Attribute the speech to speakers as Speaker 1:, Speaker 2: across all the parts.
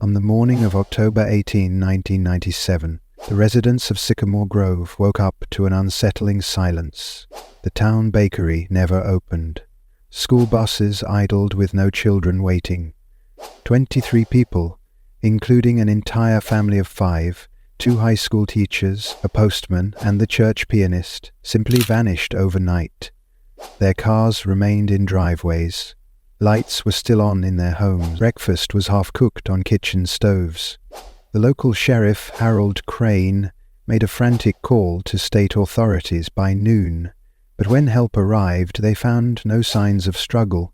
Speaker 1: On the morning of October 18, 1997, the residents of Sycamore Grove woke up to an unsettling silence. The town bakery never opened. School buses idled with no children waiting. 23 people, including an entire family of 5, 2 high school teachers, a postman, and the church pianist, simply vanished overnight. Their cars remained in driveways. Lights were still on in their homes. Breakfast was half-cooked on kitchen stoves. The local sheriff, Harold Crane, made a frantic call to state authorities by noon, but when help arrived, they found no signs of struggle,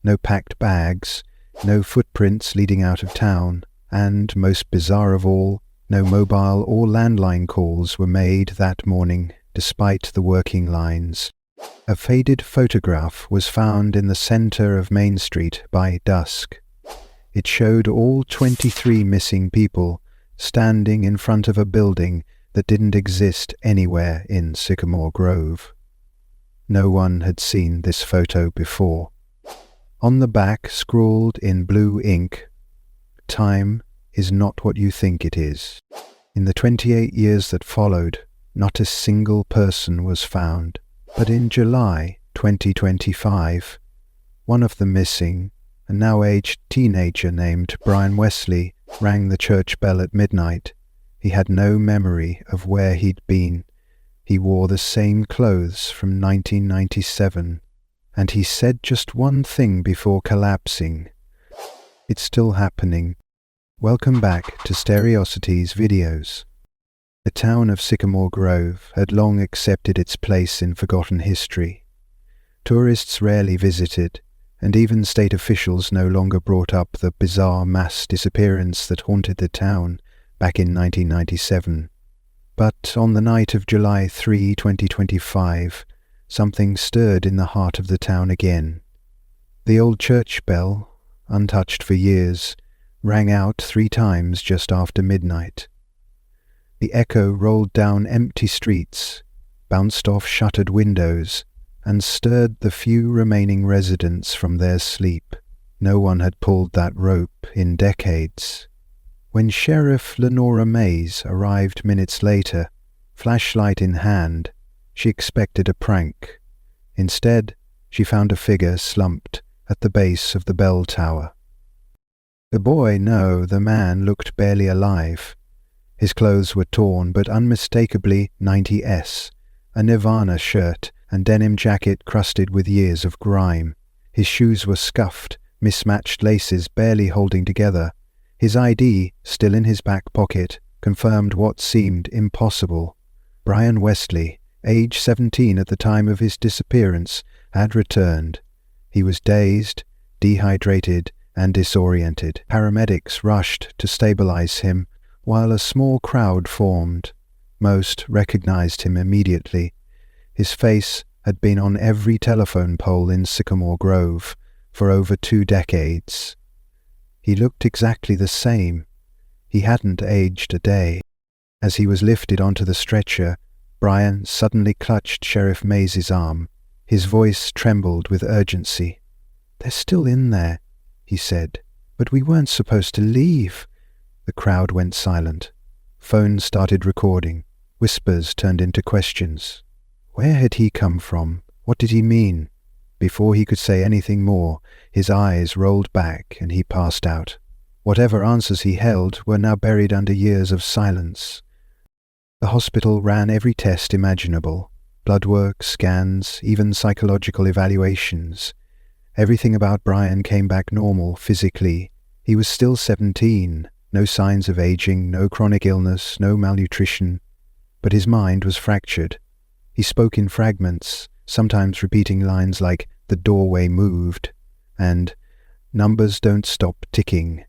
Speaker 1: no packed bags, no footprints leading out of town, and, most bizarre of all, no mobile or landline calls were made that morning, despite the working lines. A faded photograph was found in the center of Main Street by dusk. It showed all 23 missing people standing in front of a building that didn't exist anywhere in Sycamore Grove. No one had seen this photo before. On the back, scrawled in blue ink, "Time is not what you think it is." In the 28 years that followed, not a single person was found. But in July 2025, one of the missing, a now-aged teenager named Brian Westley, rang the church bell at midnight. He had no memory of where he'd been. He wore the same clothes from 1997, and he said just one thing before collapsing. "It's still happening." Welcome back to Storiosity's videos. The town of Sycamore Grove had long accepted its place in forgotten history. Tourists rarely visited, and even state officials no longer brought up the bizarre mass disappearance that haunted the town back in 1997. But on the night of July 3, 2025, something stirred in the heart of the town again. The old church bell, untouched for years, rang out 3 times just after midnight. The echo rolled down empty streets, bounced off shuttered windows, and stirred the few remaining residents from their sleep. No one had pulled that rope in decades. When Sheriff Lenora Mays arrived minutes later, flashlight in hand, she expected a prank. Instead, she found a figure slumped at the base of the bell tower. The man looked barely alive. His clothes were torn, but unmistakably 90s, a Nirvana shirt and denim jacket crusted with years of grime. His shoes were scuffed, mismatched laces barely holding together. His ID, still in his back pocket, confirmed what seemed impossible. Brian Westley, age 17 at the time of his disappearance, had returned. He was dazed, dehydrated, and disoriented. Paramedics rushed to stabilize him, while a small crowd formed. Most recognized him immediately. His face had been on every telephone pole in Sycamore Grove for over 2 decades. He looked exactly the same. He hadn't aged a day. As he was lifted onto the stretcher, Brian suddenly clutched Sheriff Mays' arm. His voice trembled with urgency. "They're still in there," he said. "But we weren't supposed to leave." The crowd went silent. Phones started recording. Whispers turned into questions. Where had he come from? What did he mean? Before he could say anything more, his eyes rolled back and he passed out. Whatever answers he held were now buried under years of silence. The hospital ran every test imaginable. Blood work, scans, even psychological evaluations. Everything about Brian came back normal physically. He was still 17. No signs of aging, no chronic illness, no malnutrition. But his mind was fractured. He spoke in fragments, sometimes repeating lines like, "The doorway moved," and "Numbers don't stop ticking."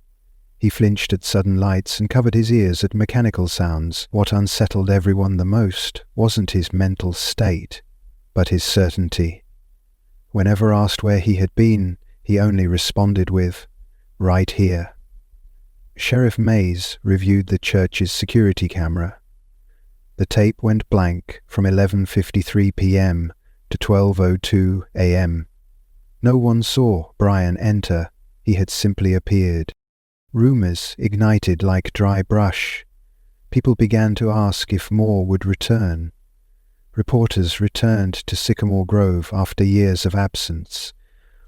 Speaker 1: He flinched at sudden lights and covered his ears at mechanical sounds. What unsettled everyone the most wasn't his mental state, but his certainty. Whenever asked where he had been, he only responded with, "Right here." Sheriff Mays reviewed the church's security camera. The tape went blank from 11:53 p.m. to 12:02 a.m. No one saw Brian enter. He had simply appeared. Rumors ignited like dry brush. People began to ask if more would return. Reporters returned to Sycamore Grove after years of absence.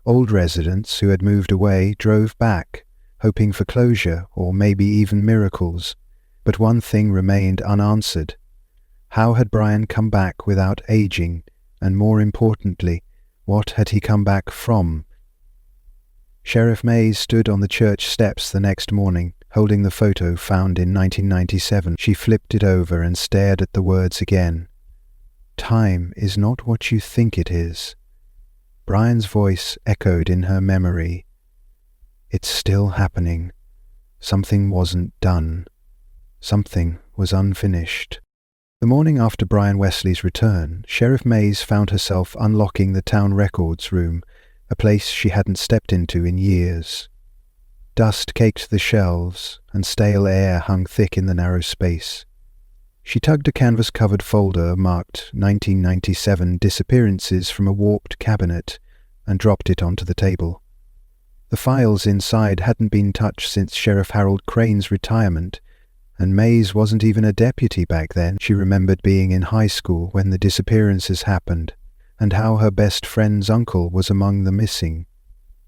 Speaker 1: Old residents who had moved away drove back, hoping for closure or maybe even miracles. But one thing remained unanswered. How had Brian come back without aging? And more importantly, what had he come back from? Sheriff Mays stood on the church steps the next morning, holding the photo found in 1997. She flipped it over and stared at the words again. "Time is not what you think it is." Brian's voice echoed in her memory. "It's still happening. Something wasn't done. Something was unfinished." The morning after Brian Westley's return, Sheriff Mays found herself unlocking the town records room, a place she hadn't stepped into in years. Dust caked the shelves, and stale air hung thick in the narrow space. She tugged a canvas-covered folder marked 1997 Disappearances from a warped cabinet and dropped it onto the table. The files inside hadn't been touched since Sheriff Harold Crane's retirement, and Mays wasn't even a deputy back then. She remembered being in high school when the disappearances happened, and how her best friend's uncle was among the missing.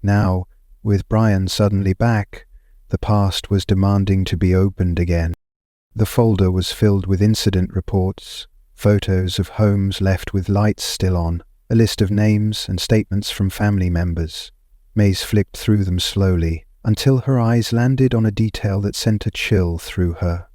Speaker 1: Now, with Brian suddenly back, the past was demanding to be opened again. The folder was filled with incident reports, photos of homes left with lights still on, a list of names and statements from family members. Mays flicked through them slowly, until her eyes landed on a detail that sent a chill through her.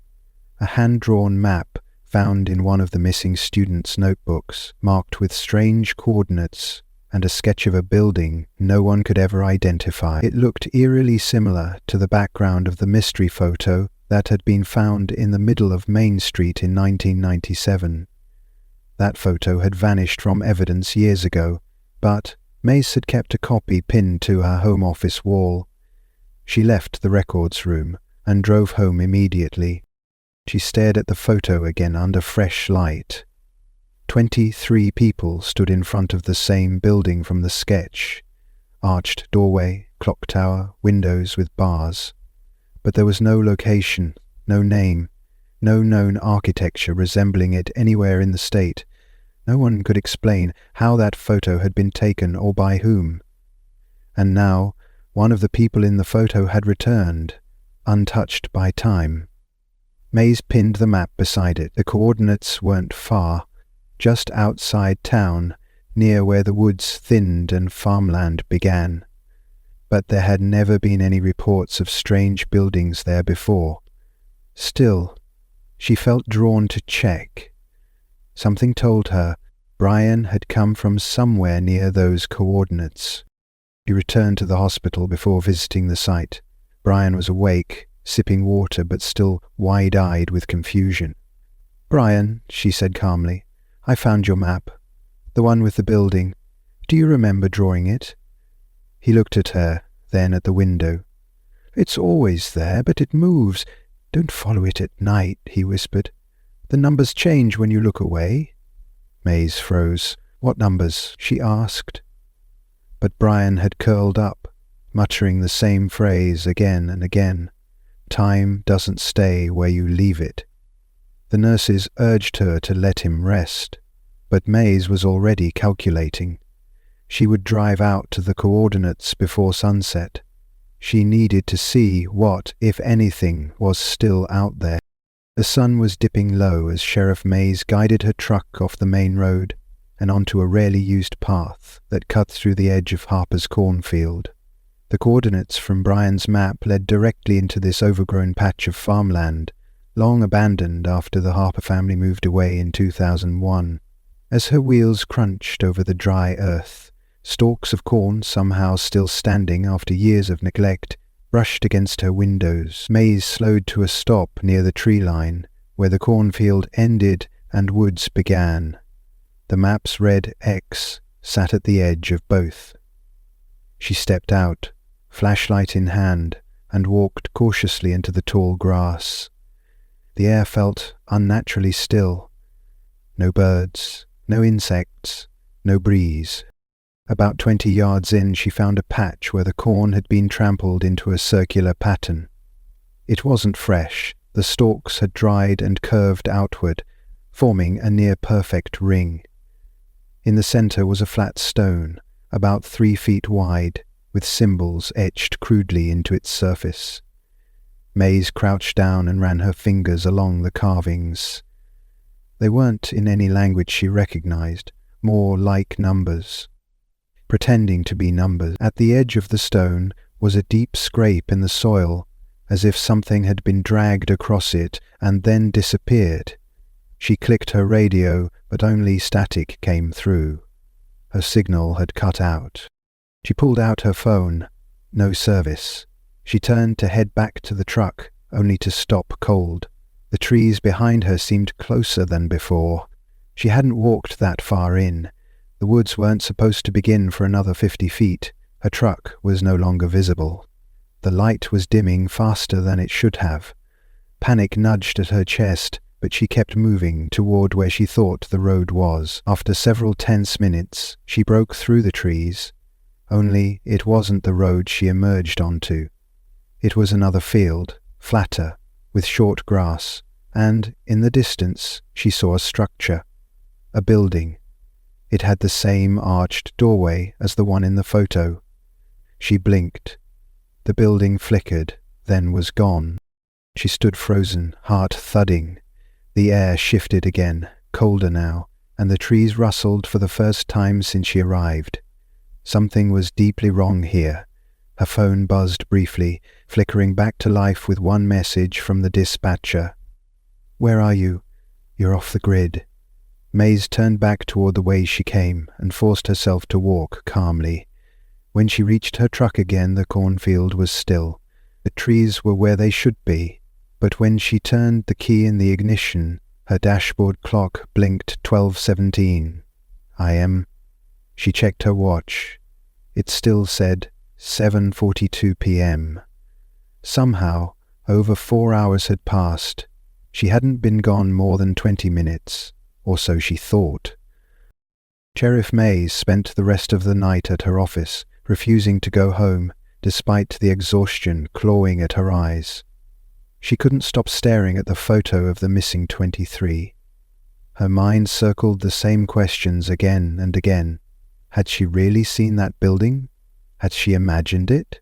Speaker 1: A hand-drawn map found in one of the missing students' notebooks, marked with strange coordinates, and a sketch of a building no one could ever identify. It looked eerily similar to the background of the mystery photo that had been found in the middle of Main Street in 1997. That photo had vanished from evidence years ago, but Mace had kept a copy pinned to her home office wall. She left the records room and drove home immediately. She stared at the photo again under fresh light. 23 people stood in front of the same building from the sketch. Arched doorway, clock tower, windows with bars. But there was no location, no name, no known architecture resembling it anywhere in the state. No one could explain how that photo had been taken or by whom. And now, one of the people in the photo had returned, untouched by time. Mays pinned the map beside it. The coordinates weren't far, just outside town, near where the woods thinned and farmland began. But there had never been any reports of strange buildings there before. Still, she felt drawn to check. Something told her Brian had come from somewhere near those coordinates. She returned to the hospital before visiting the site. Brian was awake, sipping water but still wide-eyed with confusion. "Brian," she said calmly, "I found your map. The one with the building. Do you remember drawing it?" He looked at her, then at the window. "It's always there, but it moves. Don't follow it at night," he whispered. "The numbers change when you look away." Mays froze. "What numbers?" she asked. But Brian had curled up, muttering the same phrase again and again. "Time doesn't stay where you leave it." The nurses urged her to let him rest, but Mays was already calculating. She would drive out to the coordinates before sunset. She needed to see what, if anything, was still out there. The sun was dipping low as Sheriff Mays guided her truck off the main road and onto a rarely used path that cut through the edge of Harper's cornfield. The coordinates from Brian's map led directly into this overgrown patch of farmland, long abandoned after the Harper family moved away in 2001. As her wheels crunched over the dry earth, stalks of corn, somehow still standing after years of neglect, brushed against her windows. Mays slowed to a stop near the tree line, where the cornfield ended and woods began. The map's red X sat at the edge of both. She stepped out, flashlight in hand, and walked cautiously into the tall grass. The air felt unnaturally still. No birds, no insects, no breeze. About 20 yards in, she found a patch where the corn had been trampled into a circular pattern. It wasn't fresh. The stalks had dried and curved outward, forming a near-perfect ring. In the center was a flat stone, about 3 feet wide, with symbols etched crudely into its surface. Mays crouched down and ran her fingers along the carvings. They weren't in any language she recognized, more like numbers. Pretending to be numbers, at the edge of the stone was a deep scrape in the soil, as if something had been dragged across it and then disappeared. She clicked her radio, but only static came through. Her signal had cut out. She pulled out her phone. No service. She turned to head back to the truck, only to stop cold. The trees behind her seemed closer than before. She hadn't walked that far in. The woods weren't supposed to begin for another 50 feet. Her truck was no longer visible. The light was dimming faster than it should have. Panic nudged at her chest, but she kept moving toward where she thought the road was. After several tense minutes, she broke through the trees. Only it wasn't the road she emerged onto. It was another field, flatter, with short grass, and, in the distance, she saw a structure. A building. It had the same arched doorway as the one in the photo. She blinked. The building flickered, then was gone. She stood frozen, heart thudding. The air shifted again, colder now, and the trees rustled for the first time since she arrived. Something was deeply wrong here. Her phone buzzed briefly, flickering back to life with one message from the dispatcher. "Where are you? You're off the grid." Mays turned back toward the way she came and forced herself to walk calmly. When she reached her truck again, the cornfield was still. The trees were where they should be. But when she turned the key in the ignition, her dashboard clock blinked 12:17. She checked her watch. It still said 7:42 p.m. Somehow, over 4 hours had passed. She hadn't been gone more than 20 minutes, or so she thought. Sheriff Mays spent the rest of the night at her office, refusing to go home, despite the exhaustion clawing at her eyes. She couldn't stop staring at the photo of the missing 23. Her mind circled the same questions again and again. Had she really seen that building? Had she imagined it?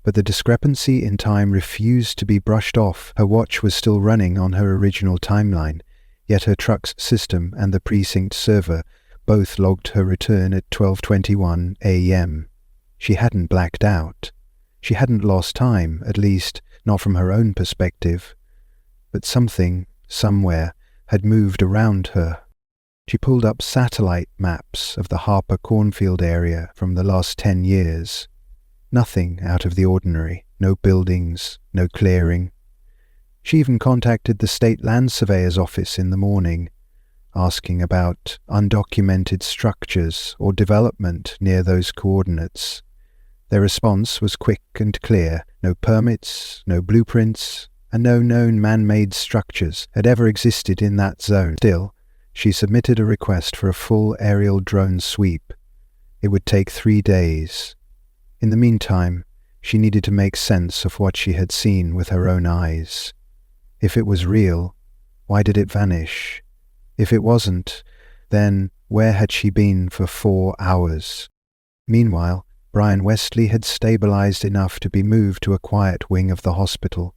Speaker 1: But the discrepancy in time refused to be brushed off. Her watch was still running on her original timeline, yet her truck's system and the precinct server both logged her return at 12:21 a.m. She hadn't blacked out. She hadn't lost time, at least not from her own perspective. But something, somewhere, had moved around her. She pulled up satellite maps of the Harper cornfield area from the last 10 years. Nothing out of the ordinary, no buildings, no clearing. She even contacted the State Land Surveyor's office in the morning, asking about undocumented structures or development near those coordinates. Their response was quick and clear. No permits, no blueprints, and no known man-made structures had ever existed in that zone. Still, she submitted a request for a full aerial drone sweep. It would take 3 days. In the meantime, she needed to make sense of what she had seen with her own eyes. If it was real, why did it vanish? If it wasn't, then where had she been for 4 hours? Meanwhile, Brian Westley had stabilized enough to be moved to a quiet wing of the hospital.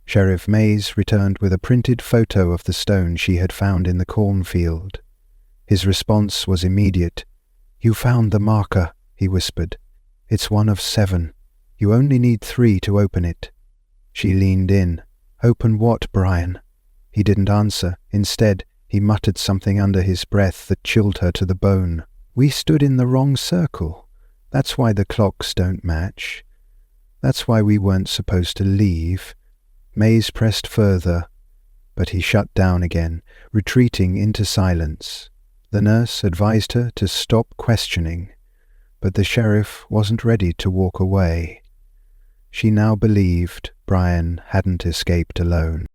Speaker 1: Sheriff Mays returned with a printed photo of the stone she had found in the cornfield. His response was immediate. "You found the marker," he whispered. "It's one of 7. You only need 3 to open it." She leaned in. "Open what, Brian?" He didn't answer. Instead, he muttered something under his breath that chilled her to the bone. "We stood in the wrong circle. That's why the clocks don't match. That's why we weren't supposed to leave." Mays pressed further, but he shut down again, retreating into silence. The nurse advised her to stop questioning, but the sheriff wasn't ready to walk away. She now believed Brian hadn't escaped alone.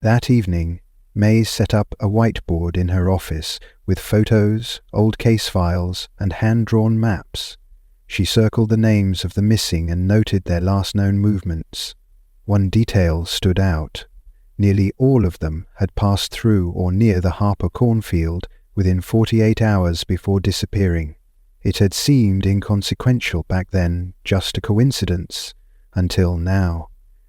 Speaker 1: That evening, Mays set up a whiteboard in her office with photos, old case files, and hand-drawn maps. She circled the names of the missing and noted their last known movements. One detail stood out. Nearly all of them had passed through or near the Harper cornfield within 48 hours before disappearing. It had seemed inconsequential back then, just a coincidence, until now.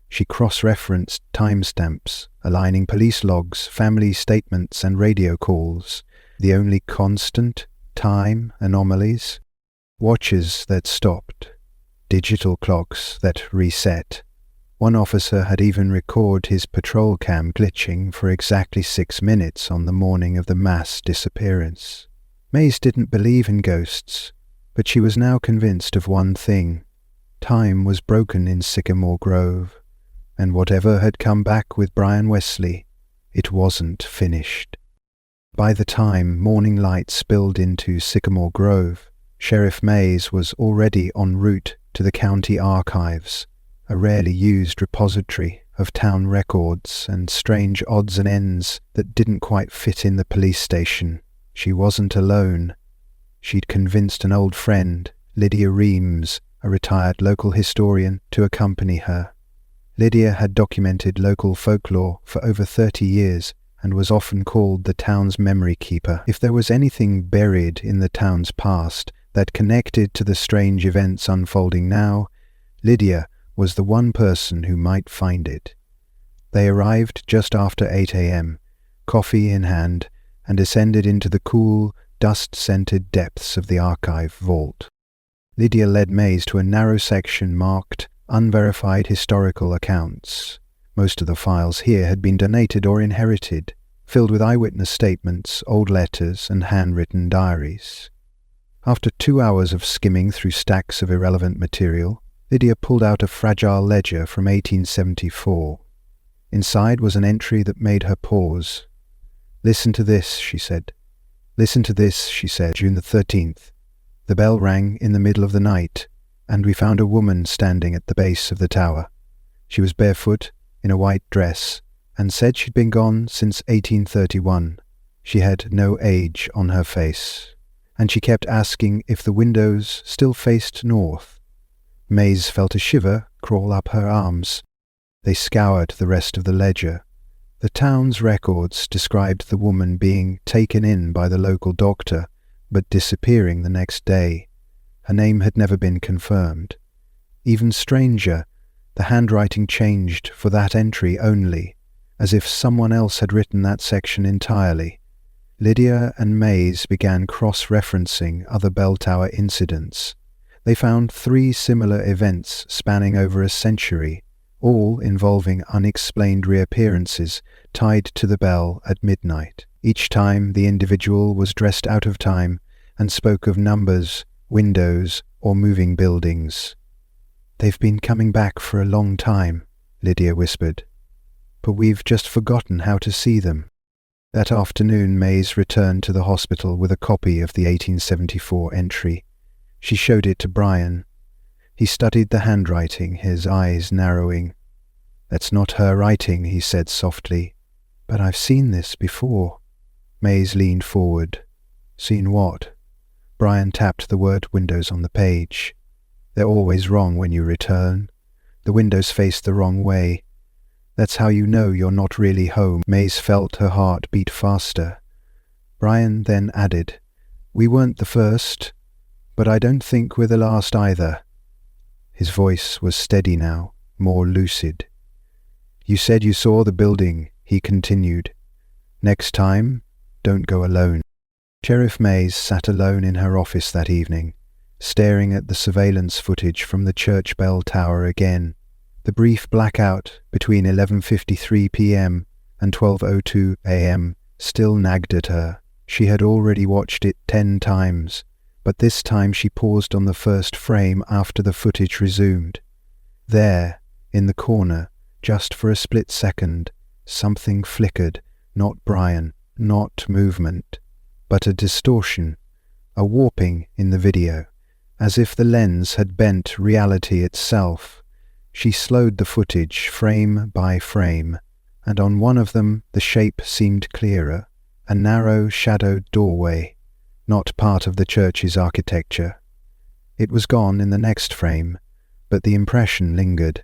Speaker 1: She cross-referenced timestamps, aligning police logs, family statements and radio calls. The only constant, time anomalies. Watches that stopped. Digital clocks that reset. One officer had even recorded his patrol cam glitching for exactly 6 minutes on the morning of the mass disappearance. Mays didn't believe in ghosts, but she was now convinced of one thing. Time was broken in Sycamore Grove, and whatever had come back with Brian Westley, it wasn't finished. By the time morning light spilled into Sycamore Grove, Sheriff Mays was already en route to the county archives, a rarely used repository of town records and strange odds and ends that didn't quite fit in the police station. She wasn't alone. She'd convinced an old friend, Lydia Reams, a retired local historian, to accompany her. Lydia had documented local folklore for over 30 years and was often called the town's memory keeper. If there was anything buried in the town's past that connected to the strange events unfolding now, Lydia was the one person who might find it. They arrived just after 8 a.m., coffee in hand, and descended into the cool, dust-scented depths of the archive vault. Lydia led Mays to a narrow section marked Unverified Historical Accounts. Most of the files here had been donated or inherited, filled with eyewitness statements, old letters, and handwritten diaries. After 2 hours of skimming through stacks of irrelevant material, Lydia pulled out a fragile ledger from 1874. Inside was an entry that made her pause. "Listen to this," she said. "Listen to this," she said, June the 13th. "The bell rang in the middle of the night, and we found a woman standing at the base of the tower. She was barefoot, in a white dress, and said she'd been gone since 1831. She had no age on her face, and she kept asking if the windows still faced north." Mays felt a shiver crawl up her arms. They scoured the rest of the ledger. The town's records described the woman being taken in by the local doctor, but disappearing the next day. Her name had never been confirmed. Even stranger, the handwriting changed for that entry only, as if someone else had written that section entirely. Lydia and Mays began cross-referencing other bell tower incidents. They found 3 similar events spanning over a century, all involving unexplained reappearances tied to the bell at midnight. Each time the individual was dressed out of time and spoke of numbers, windows, or moving buildings. "They've been coming back for a long time," Lydia whispered. "But we've just forgotten how to see them." That afternoon Mays returned to the hospital with a copy of the 1874 entry. She showed it to Brian. He studied the handwriting, his eyes narrowing. "That's not her writing," he said softly. "But I've seen this before." Mays leaned forward. "Seen what?" Brian tapped the word windows on the page. "They're always wrong when you return. The windows face the wrong way. That's how you know you're not really home." Mays felt her heart beat faster. Brian then added, "We weren't the first, but I don't think we're the last either." His voice was steady now, more lucid. "You said you saw the building," he continued. "Next time, don't go alone." Sheriff Mays sat alone in her office that evening, staring at the surveillance footage from the church bell tower again. The brief blackout between 11:53 p.m. and 12:02 a.m. still nagged at her. She had already watched it 10 times, but this time she paused on the first frame after the footage resumed. There, in the corner, just for a split second, something flickered, not Brian, not movement, but a distortion, a warping in the video, as if the lens had bent reality itself. She slowed the footage frame by frame, and on one of them the shape seemed clearer, a narrow shadowed doorway, not part of the church's architecture. It was gone in the next frame, but the impression lingered.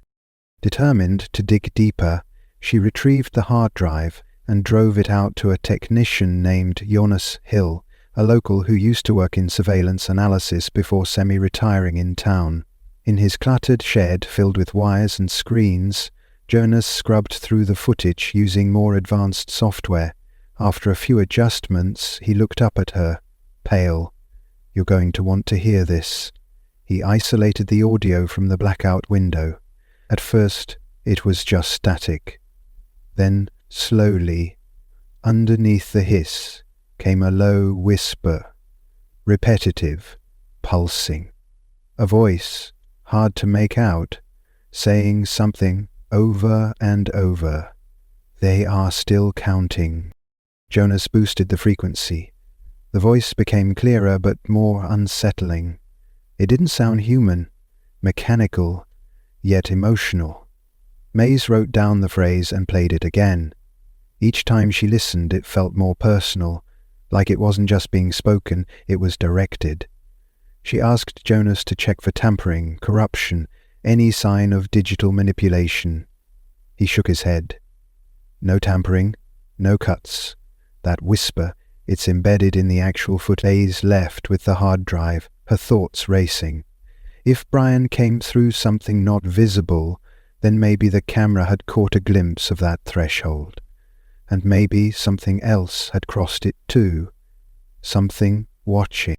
Speaker 1: Determined to dig deeper, she retrieved the hard drive and drove it out to a technician named Jonas Hill, a local who used to work in surveillance analysis before semi-retiring in town. In his cluttered shed filled with wires and screens, Jonas scrubbed through the footage using more advanced software. After a few adjustments, he looked up at her, pale. "You're going to want to hear this." He isolated the audio from the blackout window. At first, it was just static. Then, slowly, underneath the hiss, came a low whisper, repetitive, pulsing. A voice, hard to make out, saying something over and over. "They are still counting." Jonas boosted the frequency. The voice became clearer but more unsettling. It didn't sound human, mechanical, yet emotional. Mays wrote down the phrase and played it again. Each time she listened, it felt more personal, like it wasn't just being spoken, it was directed. She asked Jonas to check for tampering, corruption, any sign of digital manipulation. He shook his head. No tampering, no cuts. That whisper, it's embedded in the actual footage. Mays left with the hard drive, her thoughts racing. If Brian came through something not visible, then maybe the camera had caught a glimpse of that threshold. And maybe something else had crossed it too. Something watching.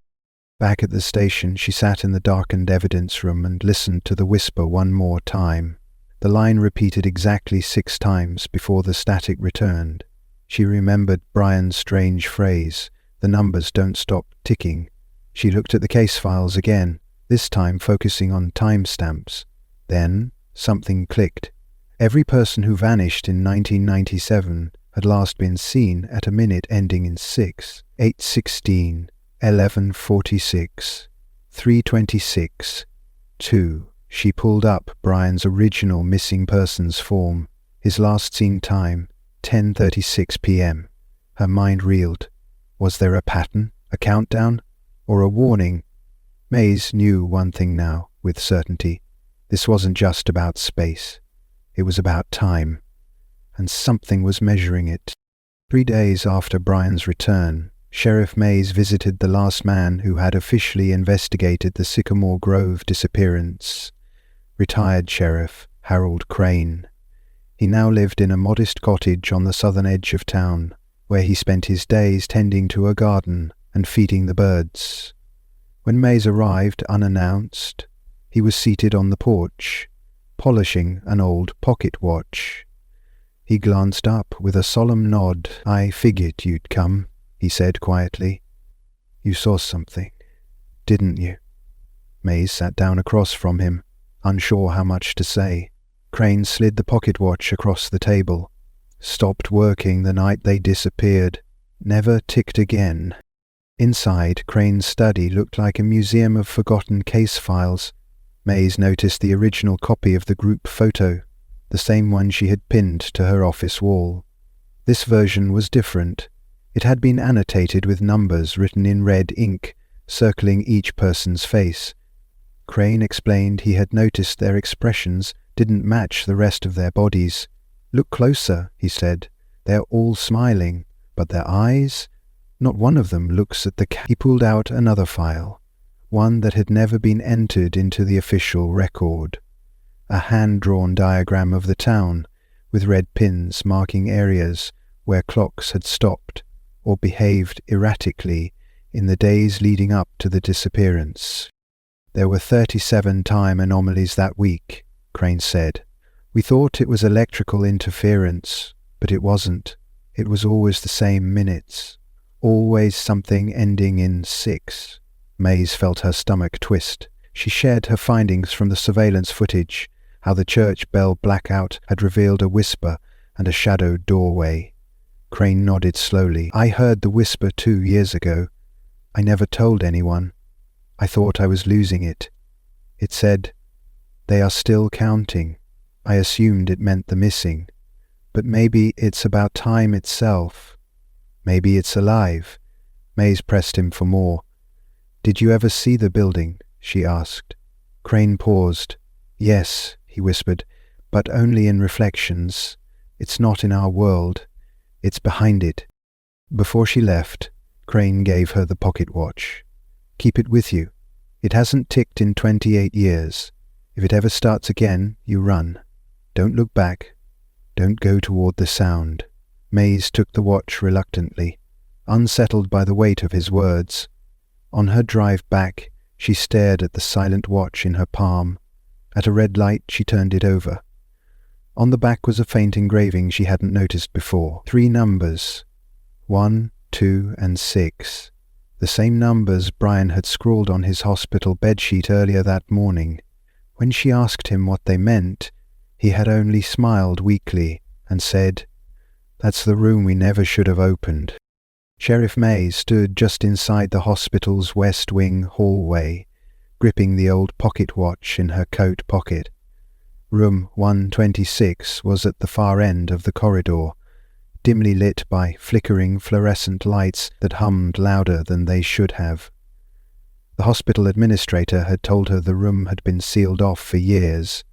Speaker 1: Back at the station, she sat in the darkened evidence room and listened to the whisper one more time. The line repeated exactly 6 times before the static returned. She remembered Brian's strange phrase, "The numbers don't stop ticking." She looked at the case files again, this time focusing on timestamps. Then something clicked. Every person who vanished in 1997 had last been seen at a minute ending in 6, 8:16, 11:46, 3:26, 2. She pulled up Brian's original missing persons form, his last seen time, 10:36 p.m. Her mind reeled. Was there a pattern, a countdown, or a warning? Mays knew one thing now, with certainty. This wasn't just about space. It was about time. And something was measuring it. 3 days after Brian's return, Sheriff Mays visited the last man who had officially investigated the Sycamore Grove disappearance. Retired Sheriff Harold Crane. He now lived in a modest cottage on the southern edge of town, where he spent his days tending to a garden and feeding the birds. When Mays arrived unannounced, he was seated on the porch, polishing an old pocket watch. He glanced up with a solemn nod. "I figured you'd come," he said quietly. "You saw something, didn't you?" Mays sat down across from him, unsure how much to say. Crane slid the pocket watch across the table. Stopped working the night they disappeared. Never ticked again. Inside, Crane's study looked like a museum of forgotten case files. Mays noticed the original copy of the group photo, the same one she had pinned to her office wall. This version was different. It had been annotated with numbers written in red ink, circling each person's face. Crane explained he had noticed their expressions didn't match the rest of their bodies. "Look closer," he said. "They're all smiling, but their eyes? Not one of them looks at the He pulled out another file, one that had never been entered into the official record. A hand-drawn diagram of the town, with red pins marking areas where clocks had stopped or behaved erratically in the days leading up to the disappearance. There were 37 time anomalies that week, Crane said. "We thought it was electrical interference, but it wasn't. It was always the same minutes. Always something ending in 6. Mays felt her stomach twist. She shared her findings from the surveillance footage, how the church bell blackout had revealed a whisper and a shadowed doorway. Crane nodded slowly. "I heard the whisper 2 years ago. I never told anyone. I thought I was losing it. It said, 'They are still counting.' I assumed it meant the missing. But maybe it's about time itself. Maybe it's alive." Mays pressed him for more. "Did you ever see the building?" she asked. Crane paused. "Yes," he whispered, but only in reflections. It's not in our world. It's behind it. Before she left, Crane gave her the pocket watch. Keep it with you. It hasn't ticked in 28 years. If it ever starts again, you run. Don't look back. Don't go toward the sound. Mays took the watch reluctantly, unsettled by the weight of his words. On her drive back, she stared at the silent watch in her palm. At a red light, she turned it over. On the back was a faint engraving she hadn't noticed before. 3 numbers. 1, 2, and 6. The same numbers Brian had scrawled on his hospital bedsheet earlier that morning. When she asked him what they meant, he had only smiled weakly and said, "That's the room we never should have opened." Sheriff Mays stood just inside the hospital's West Wing hallway, gripping the old pocket watch in her coat pocket. Room 126 was at the far end of the corridor, dimly lit by flickering fluorescent lights that hummed louder than they should have. The hospital administrator had told her the room had been sealed off for years.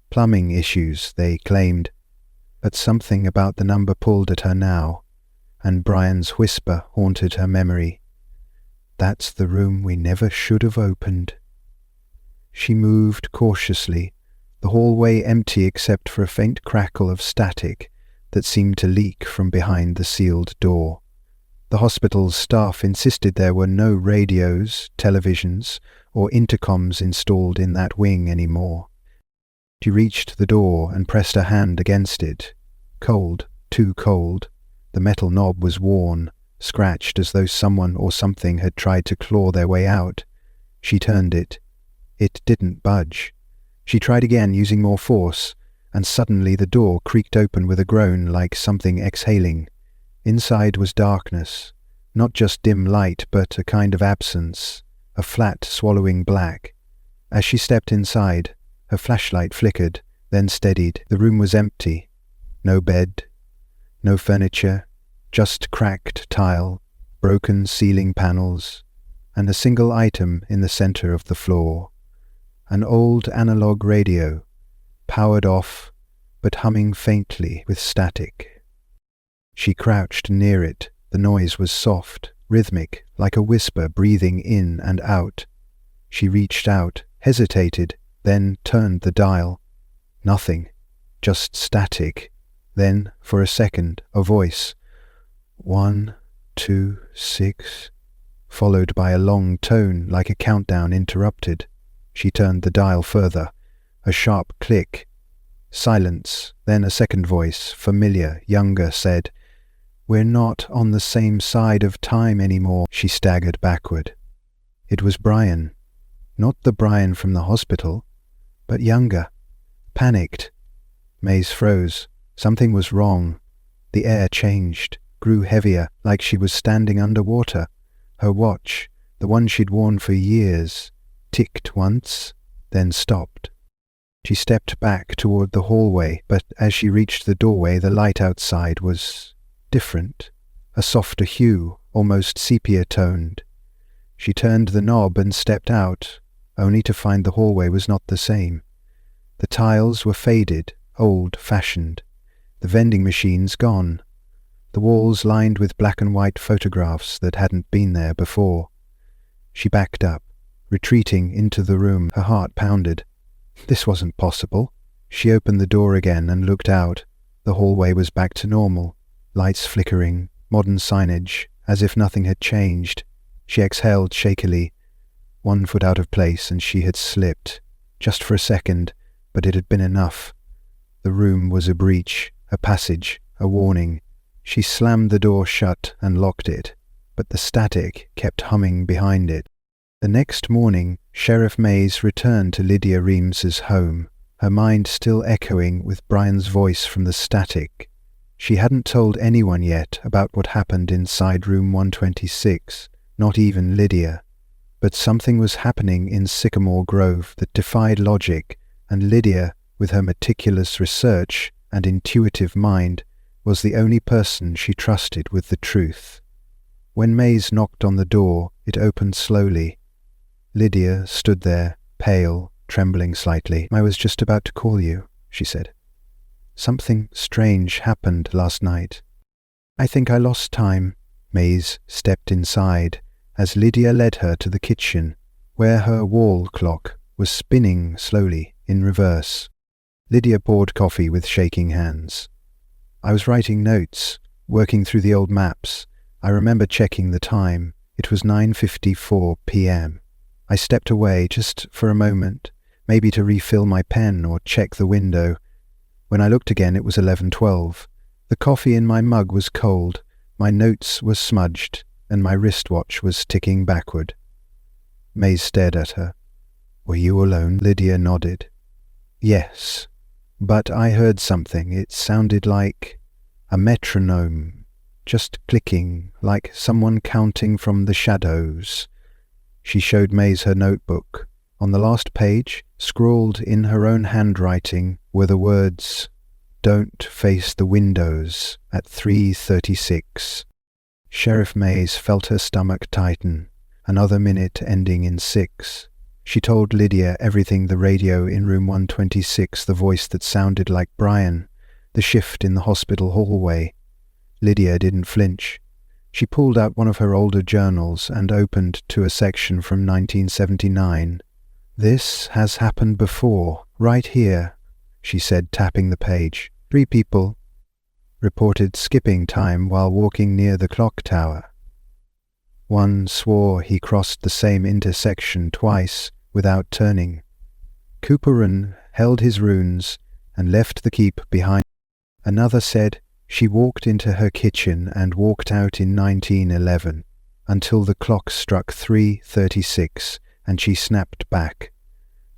Speaker 1: Plumbing issues, they claimed, but something about the number pulled at her now, and Brian's whisper haunted her memory. "That's the room we never should have opened." She moved cautiously, the hallway empty except for a faint crackle of static that seemed to leak from behind the sealed door. The hospital's staff insisted there were no radios, televisions, or intercoms installed in that wing anymore. She reached the door and pressed her hand against it. Cold, too cold. The metal knob was worn, scratched as though someone or something had tried to claw their way out. She turned it. It didn't budge. She tried again, using more force, and suddenly the door creaked open with a groan like something exhaling. Inside was darkness, not just dim light, but a kind of absence, a flat, swallowing black. As she stepped inside, her flashlight flickered, then steadied. The room was empty. No bed, no furniture, just cracked tile, broken ceiling panels, and a single item in the center of the floor. An old analog radio, powered off, but humming faintly with static. She crouched near it. The noise was soft, rhythmic, like a whisper breathing in and out. She reached out, hesitated, then turned the dial. Nothing, just static. Then, for a second, a voice. 1, 2, 6, followed by a long tone like a countdown interrupted. She turned the dial further. A sharp click. Silence. Then a second voice, familiar, younger, said, "We're not on the same side of time anymore." She staggered backward. It was Brian. Not the Brian from the hospital, but younger. Panicked. Mays froze. Something was wrong. The air changed, grew heavier, like she was standing underwater. Her watch, the one she'd worn for years, ticked once, then stopped. She stepped back toward the hallway, but as she reached the doorway, the light outside was different, a softer hue, almost sepia-toned. She turned the knob and stepped out, only to find the hallway was not the same. The tiles were faded, old-fashioned, the vending machines gone, the walls lined with black and white photographs that hadn't been there before. She backed up, retreating into the room. Her heart pounded. This wasn't possible. She opened the door again and looked out. The hallway was back to normal, lights flickering, modern signage, as if nothing had changed. She exhaled shakily. 1 foot out of place and she had slipped. Just for a second, but it had been enough. The room was a breach, a passage, a warning. She slammed the door shut and locked it, but the static kept humming behind it. The next morning, Sheriff Mays returned to Lydia Reams's home, her mind still echoing with Brian's voice from the static. She hadn't told anyone yet about what happened inside room 126, not even Lydia. But something was happening in Sycamore Grove that defied logic, and Lydia, with her meticulous research and intuitive mind, was the only person she trusted with the truth. When Mays knocked on the door, it opened slowly. Lydia stood there, pale, trembling slightly. "I was just about to call you." she said. "Something strange happened last night." "I think I lost time." Mays stepped inside as Lydia led her to the kitchen, where her wall clock was spinning slowly in reverse. Lydia poured coffee with shaking hands. "I was writing notes, working through the old maps. I remember checking the time. It was 9:54 p.m. I stepped away just for a moment, maybe to refill my pen or check the window. When I looked again, it was 11:12. The coffee in my mug was cold, my notes were smudged, and my wristwatch was ticking backward." Mays stared at her. "Were you alone?" Lydia nodded. "Yes, but I heard something. It sounded like a metronome, just clicking, like someone counting from the shadows." She showed Mays her notebook. On the last page, scrawled in her own handwriting, were the words, "Don't face the windows at 3:36. Sheriff Mays felt her stomach tighten. Another minute ending in 6. She told Lydia everything: the radio in room 126, the voice that sounded like Brian, the shift in the hospital hallway. Lydia didn't flinch. She pulled out one of her older journals and opened to a section from 1979. "This has happened before, right here," she said, tapping the page. 3 people reported skipping time while walking near the clock tower. One swore he crossed the same intersection twice without turning. Cooperan held his runes and left the keep behind. Another said she walked into her kitchen and walked out in 1911 until the clock struck 3:36 and she snapped back.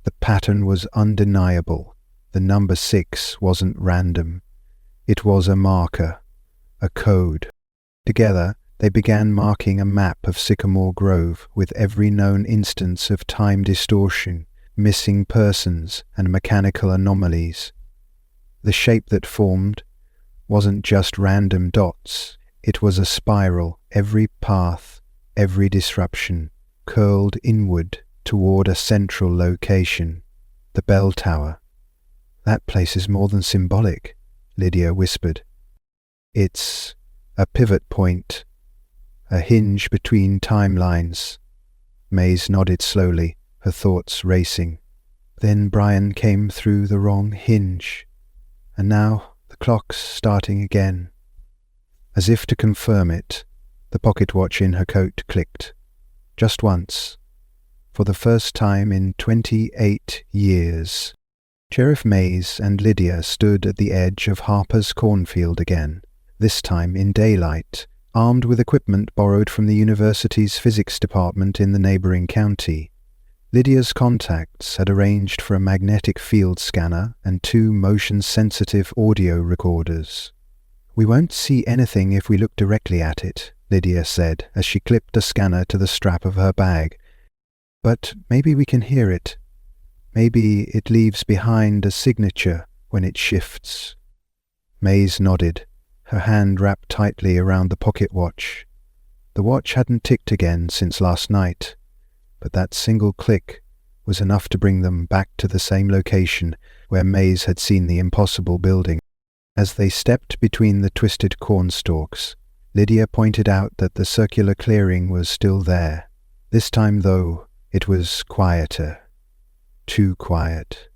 Speaker 1: The pattern was undeniable. The number 6 wasn't random. It was a marker, a code. Together, they began marking a map of Sycamore Grove with every known instance of time distortion, missing persons, and mechanical anomalies. The shape that formed wasn't just random dots. It was a spiral. Every path, every disruption, curled inward toward a central location, the bell tower. "That place is more than symbolic," Lydia whispered. "It's a pivot point, a hinge between timelines." Mays nodded slowly, her thoughts racing. "Then Brian came through the wrong hinge, and now the clock's starting again." As if to confirm it, the pocket watch in her coat clicked. Just once. For the first time in 28 years. Sheriff Mays and Lydia stood at the edge of Harper's cornfield again, this time in daylight, armed with equipment borrowed from the university's physics department in the neighboring county. Lydia's contacts had arranged for a magnetic field scanner and 2 motion-sensitive audio recorders. "We won't see anything if we look directly at it," Lydia said as she clipped a scanner to the strap of her bag. "But maybe we can hear it. Maybe it leaves behind a signature when it shifts." Mays nodded, her hand wrapped tightly around the pocket watch. The watch hadn't ticked again since last night, but that single click was enough to bring them back to the same location where Mays had seen the impossible building. As they stepped between the twisted cornstalks, Lydia pointed out that the circular clearing was still there. This time, though, it was quieter. Too quiet.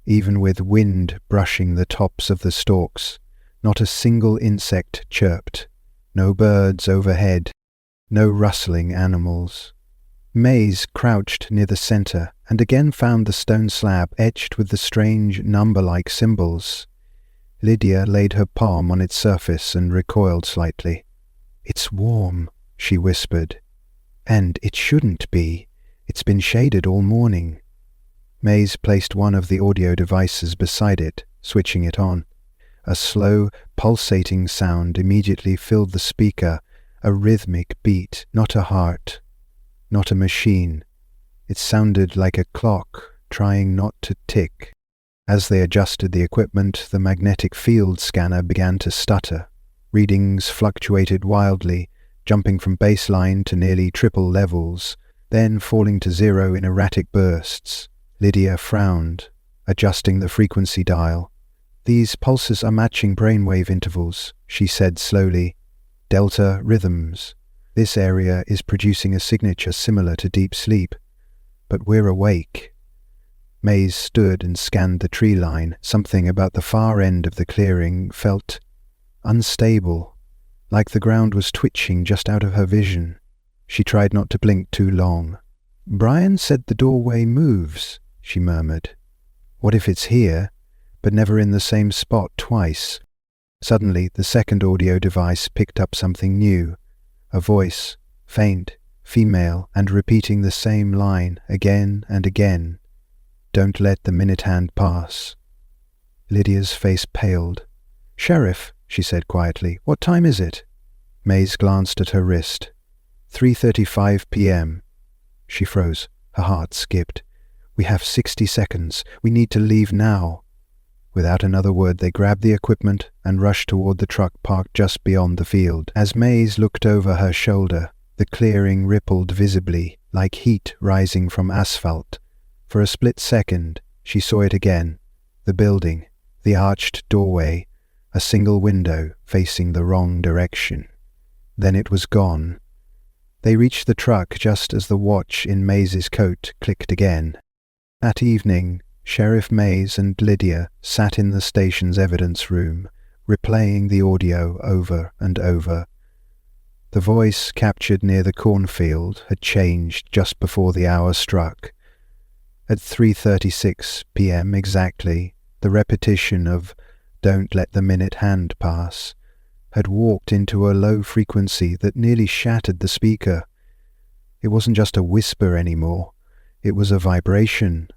Speaker 1: Even with wind brushing the tops of the stalks, not a single insect chirped, no birds overhead, no rustling animals. Mays crouched near the center and again found the stone slab etched with the strange number-like symbols. Lydia laid her palm on its surface and recoiled slightly. "It's warm," she whispered. "And it shouldn't be. It's been shaded all morning." Mays placed one of the audio devices beside it, switching it on. A slow, pulsating sound immediately filled the speaker, a rhythmic beat, not a heart, not a machine. It sounded like a clock, trying not to tick. As they adjusted the equipment, the magnetic field scanner began to stutter. Readings fluctuated wildly, jumping from baseline to nearly triple levels, then falling to 0 in erratic bursts. Lydia frowned, adjusting the frequency dial. These pulses are matching brainwave intervals, she said slowly. Delta rhythms. This area is producing a signature similar to deep sleep. But we're awake. Mays stood and scanned the tree line. Something about the far end of the clearing felt unstable, like the ground was twitching just out of her vision. She tried not to blink too long. "Brian said the doorway moves," she murmured. "What if it's here, but never in the same spot twice?" Suddenly, the second audio device picked up something new. A voice, faint, female, and repeating the same line again and again. "Don't let the minute hand pass." Lydia's face paled. "Sheriff," she said quietly, "what time is it?" Mays glanced at her wrist. 3:35 p.m. She froze. Her heart skipped. "We have 60 seconds. We need to leave now." Without another word, they grabbed the equipment and rushed toward the truck parked just beyond the field. As Mays looked over her shoulder, the clearing rippled visibly, like heat rising from asphalt. For a split second, she saw it again. The building, the arched doorway, a single window facing the wrong direction. Then it was gone. They reached the truck just as the watch in Mays's coat clicked again. That evening, Sheriff Mays and Lydia sat in the station's evidence room, replaying the audio over and over. The voice captured near the cornfield had changed just before the hour struck. At 3:36 p.m. exactly, the repetition of "Don't let the minute hand pass" had walked into a low frequency that nearly shattered the speaker. It wasn't just a whisper anymore. It was a vibration,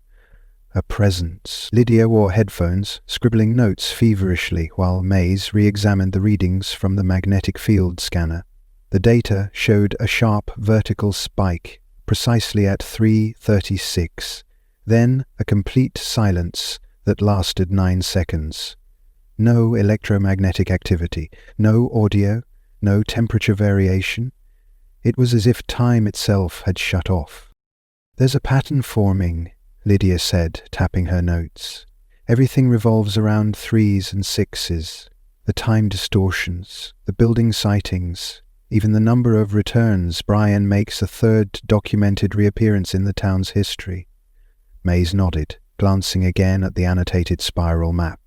Speaker 1: a presence. Lydia wore headphones, scribbling notes feverishly while Mays re-examined the readings from the magnetic field scanner. The data showed a sharp vertical spike, precisely at 3:36. Then a complete silence that lasted 9 seconds. No electromagnetic activity, no audio, no temperature variation. It was as if time itself had shut off. "There's a pattern forming," Lydia said, tapping her notes. "Everything revolves around 3s and 6s. The time distortions, the building sightings, even the number of returns. Brian makes a third documented reappearance in the town's history." Mays nodded, glancing again at the annotated spiral map.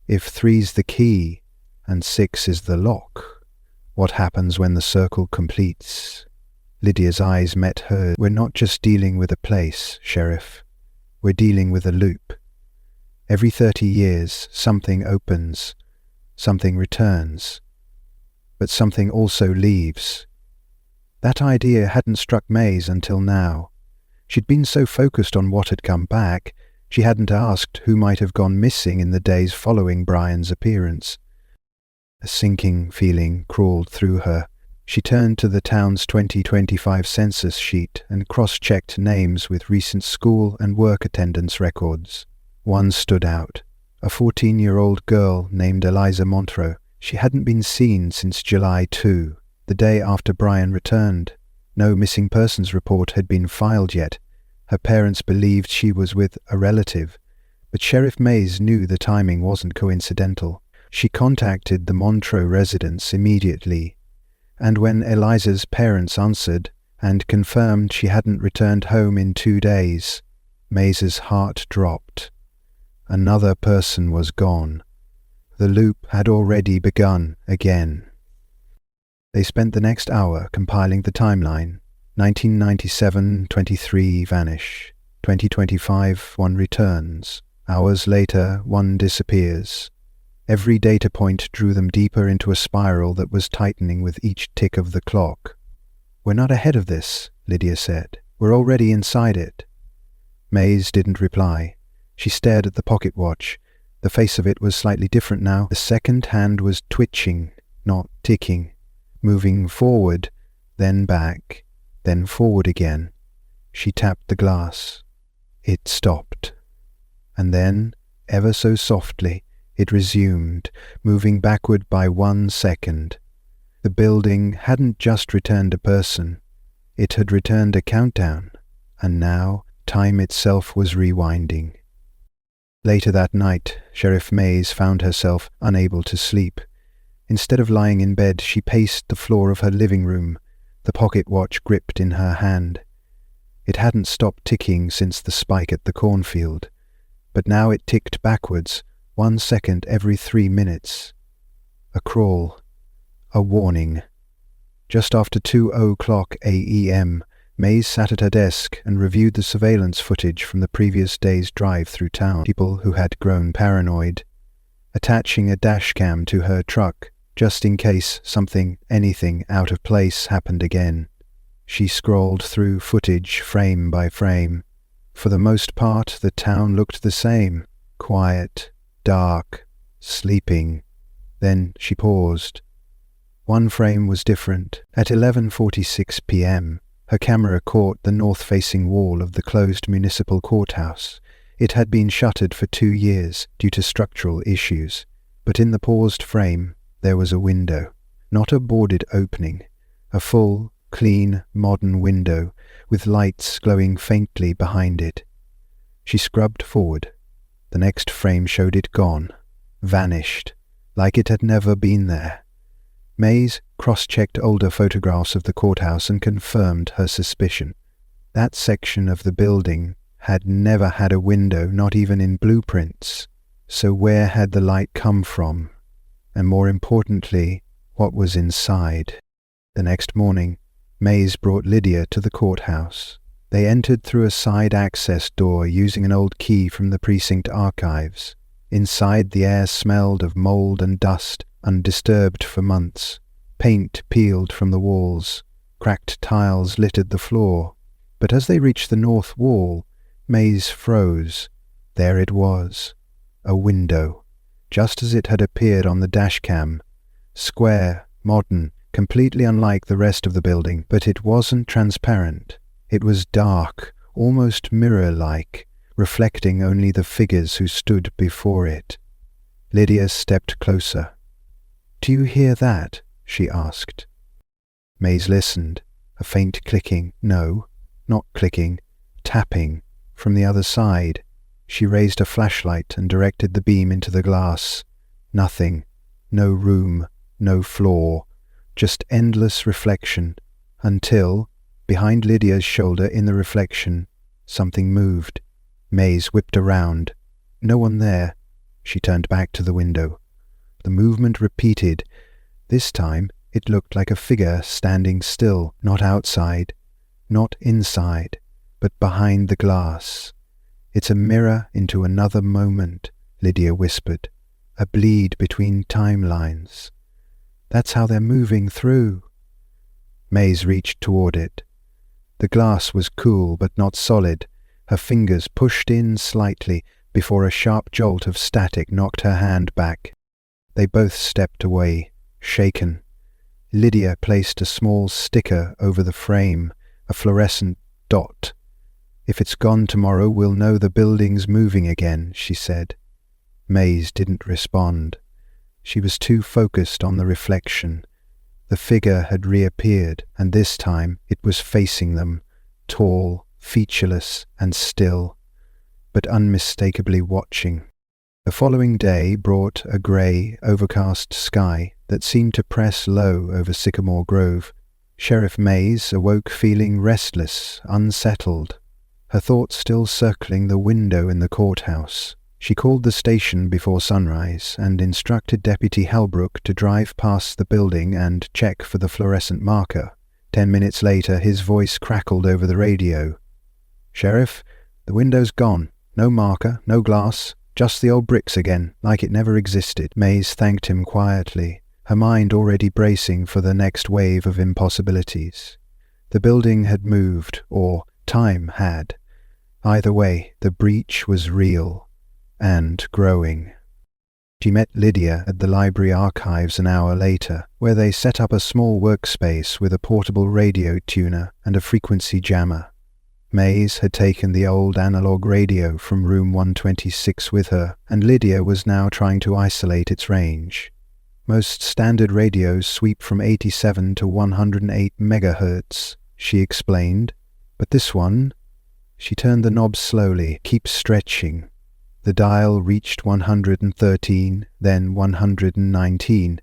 Speaker 1: "If 3's the key and 6 is the lock, what happens when the circle completes?" Lydia's eyes met hers. "We're not just dealing with a place, Sheriff. We're dealing with a loop. Every 30 years, something opens, something returns, but something also leaves." That idea hadn't struck Mays until now. She'd been so focused on what had come back, she hadn't asked who might have gone missing in the days following Brian's appearance. A sinking feeling crawled through her. She turned to the town's 2025 census sheet and cross-checked names with recent school and work attendance records. One stood out, a 14-year-old girl named Eliza Montreux. She hadn't been seen since July 2, the day after Brian returned. No missing persons report had been filed yet. Her parents believed she was with a relative, but Sheriff Mays knew the timing wasn't coincidental. She contacted the Montreux residence immediately, and when Eliza's parents answered and confirmed she hadn't returned home in 2 days, Mays's heart dropped. Another person was gone. The loop had already begun again. They spent the next hour compiling the timeline. 1997, 23 vanish. 2025, 1 returns. Hours later, 1 disappears. Every data point drew them deeper into a spiral that was tightening with each tick of the clock. "We're not ahead of this," Lydia said. "We're already inside it." Mays didn't reply. She stared at the pocket watch. The face of it was slightly different now. The second hand was twitching, not ticking, moving forward, then back, then forward again. She tapped the glass. It stopped. And then, ever so softly, it resumed, moving backward by 1 second. The building hadn't just returned a person. It had returned a countdown, and now time itself was rewinding. Later that night, Sheriff Mays found herself unable to sleep. Instead of lying in bed, she paced the floor of her living room, the pocket watch gripped in her hand. It hadn't stopped ticking since the spike at the cornfield, but now it ticked backwards, 1 second every 3 minutes. A crawl. A warning. Just after 2:00 a.m., Mays sat at her desk and reviewed the surveillance footage from the previous day's drive through town. People who had grown paranoid, attaching a dash cam to her truck, just in case anything out of place happened again. She scrolled through footage frame by frame. For the most part, the town looked the same. Quiet, dark, sleeping. Then she paused. One frame was different. At 11:46 p.m., her camera caught the north-facing wall of the closed municipal courthouse. It had been shuttered for 2 years due to structural issues, but in the paused frame there was a window. Not a boarded opening. A full, clean, modern window with lights glowing faintly behind it. She scrubbed forward. The next frame showed it gone, vanished, like it had never been there. Mays cross-checked older photographs of the courthouse and confirmed her suspicion. That section of the building had never had a window, not even in blueprints. So where had the light come from? And more importantly, what was inside? The next morning, Mays brought Lydia to the courthouse. They entered through a side access door using an old key from the precinct archives. Inside, the air smelled of mold and dust, undisturbed for months. Paint peeled from the walls. Cracked tiles littered the floor. But as they reached the north wall, Mays froze. There it was. A window, just as it had appeared on the dashcam. Square, modern, completely unlike the rest of the building, but it wasn't transparent. It was dark, almost mirror-like, reflecting only the figures who stood before it. Lydia stepped closer. "Do you hear that?" she asked. Mays listened. A faint clicking. No, not clicking. Tapping. From the other side. She raised a flashlight and directed the beam into the glass. Nothing. No room. No floor. Just endless reflection. Until, behind Lydia's shoulder in the reflection, something moved. Mays whipped around. No one there. She turned back to the window. The movement repeated. This time it looked like a figure standing still, not outside, not inside, but behind the glass. "It's a mirror into another moment," Lydia whispered. "A bleed between timelines. That's how they're moving through." Mays reached toward it. The glass was cool but not solid. Her fingers pushed in slightly before a sharp jolt of static knocked her hand back. They both stepped away, shaken. Lydia placed a small sticker over the frame, a fluorescent dot. "If it's gone tomorrow, we'll know the building's moving again," she said. Mays didn't respond. She was too focused on the reflection. The figure had reappeared, and this time it was facing them, tall, featureless, and still, but unmistakably watching. The following day brought a grey, overcast sky that seemed to press low over Sycamore Grove. Sheriff Mays awoke feeling restless, unsettled, her thoughts still circling the window in the courthouse. She called the station before sunrise and instructed Deputy Halbrook to drive past the building and check for the fluorescent marker. 10 minutes later, his voice crackled over the radio. "Sheriff, the window's gone. No marker, no glass, just the old bricks again, like it never existed." Mays thanked him quietly, her mind already bracing for the next wave of impossibilities. The building had moved, or time had. Either way, the breach was real. And growing. She met Lydia at the library archives an hour later, where they set up a small workspace with a portable radio tuner and a frequency jammer. Mays had taken the old analog radio from room 126 with her, and Lydia was now trying to isolate its range. Most standard radios sweep from 87 to 108 megahertz, she explained, but this one... She turned the knob slowly, keep stretching. The dial reached 113, then 119,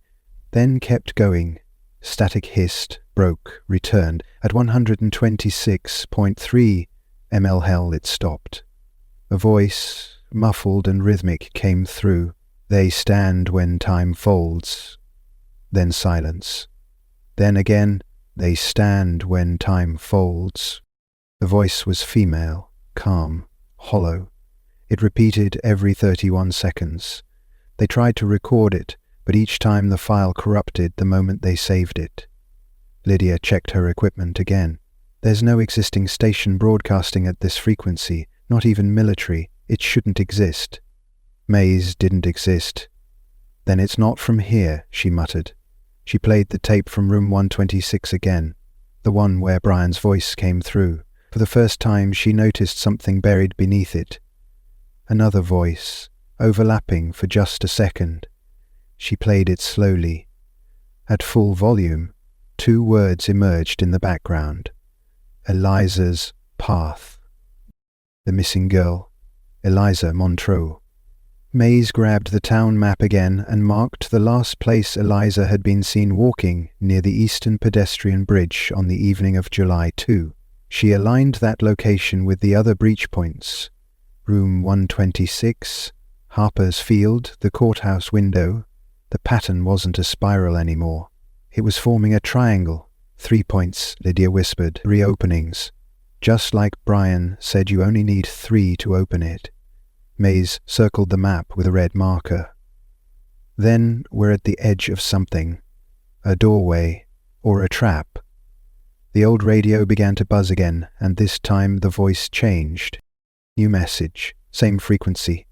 Speaker 1: then kept going. Static hissed, broke, returned. At 126.3 ml hell it stopped. A voice, muffled and rhythmic, came through. They stand when time folds. Then silence. Then again, they stand when time folds. The voice was female, calm, hollow. It repeated every 31 seconds. They tried to record it, but each time the file corrupted the moment they saved it. Lydia checked her equipment again. There's no existing station broadcasting at this frequency, not even military. It shouldn't exist. Maze didn't exist. Then it's not from here, she muttered. She played the tape from room 126 again, the one where Brian's voice came through. For the first time she noticed something buried beneath it. Another voice, overlapping for just a second. She played it slowly. At full volume, 2 words emerged in the background. Eliza's path. The missing girl, Eliza Montreux. Maze grabbed the town map again and marked the last place Eliza had been seen walking, near the Eastern Pedestrian Bridge on the evening of July 2. She aligned that location with the other breach points. Room 126, Harper's Field, the courthouse window. The pattern wasn't a spiral anymore. It was forming a triangle. 3 points, Lydia whispered. 3 openings. Just like Brian said, you only need 3 to open it. Maze circled the map with a red marker. Then we're at the edge of something. A doorway, or a trap. The old radio began to buzz again, and this time the voice changed. New message, same frequency.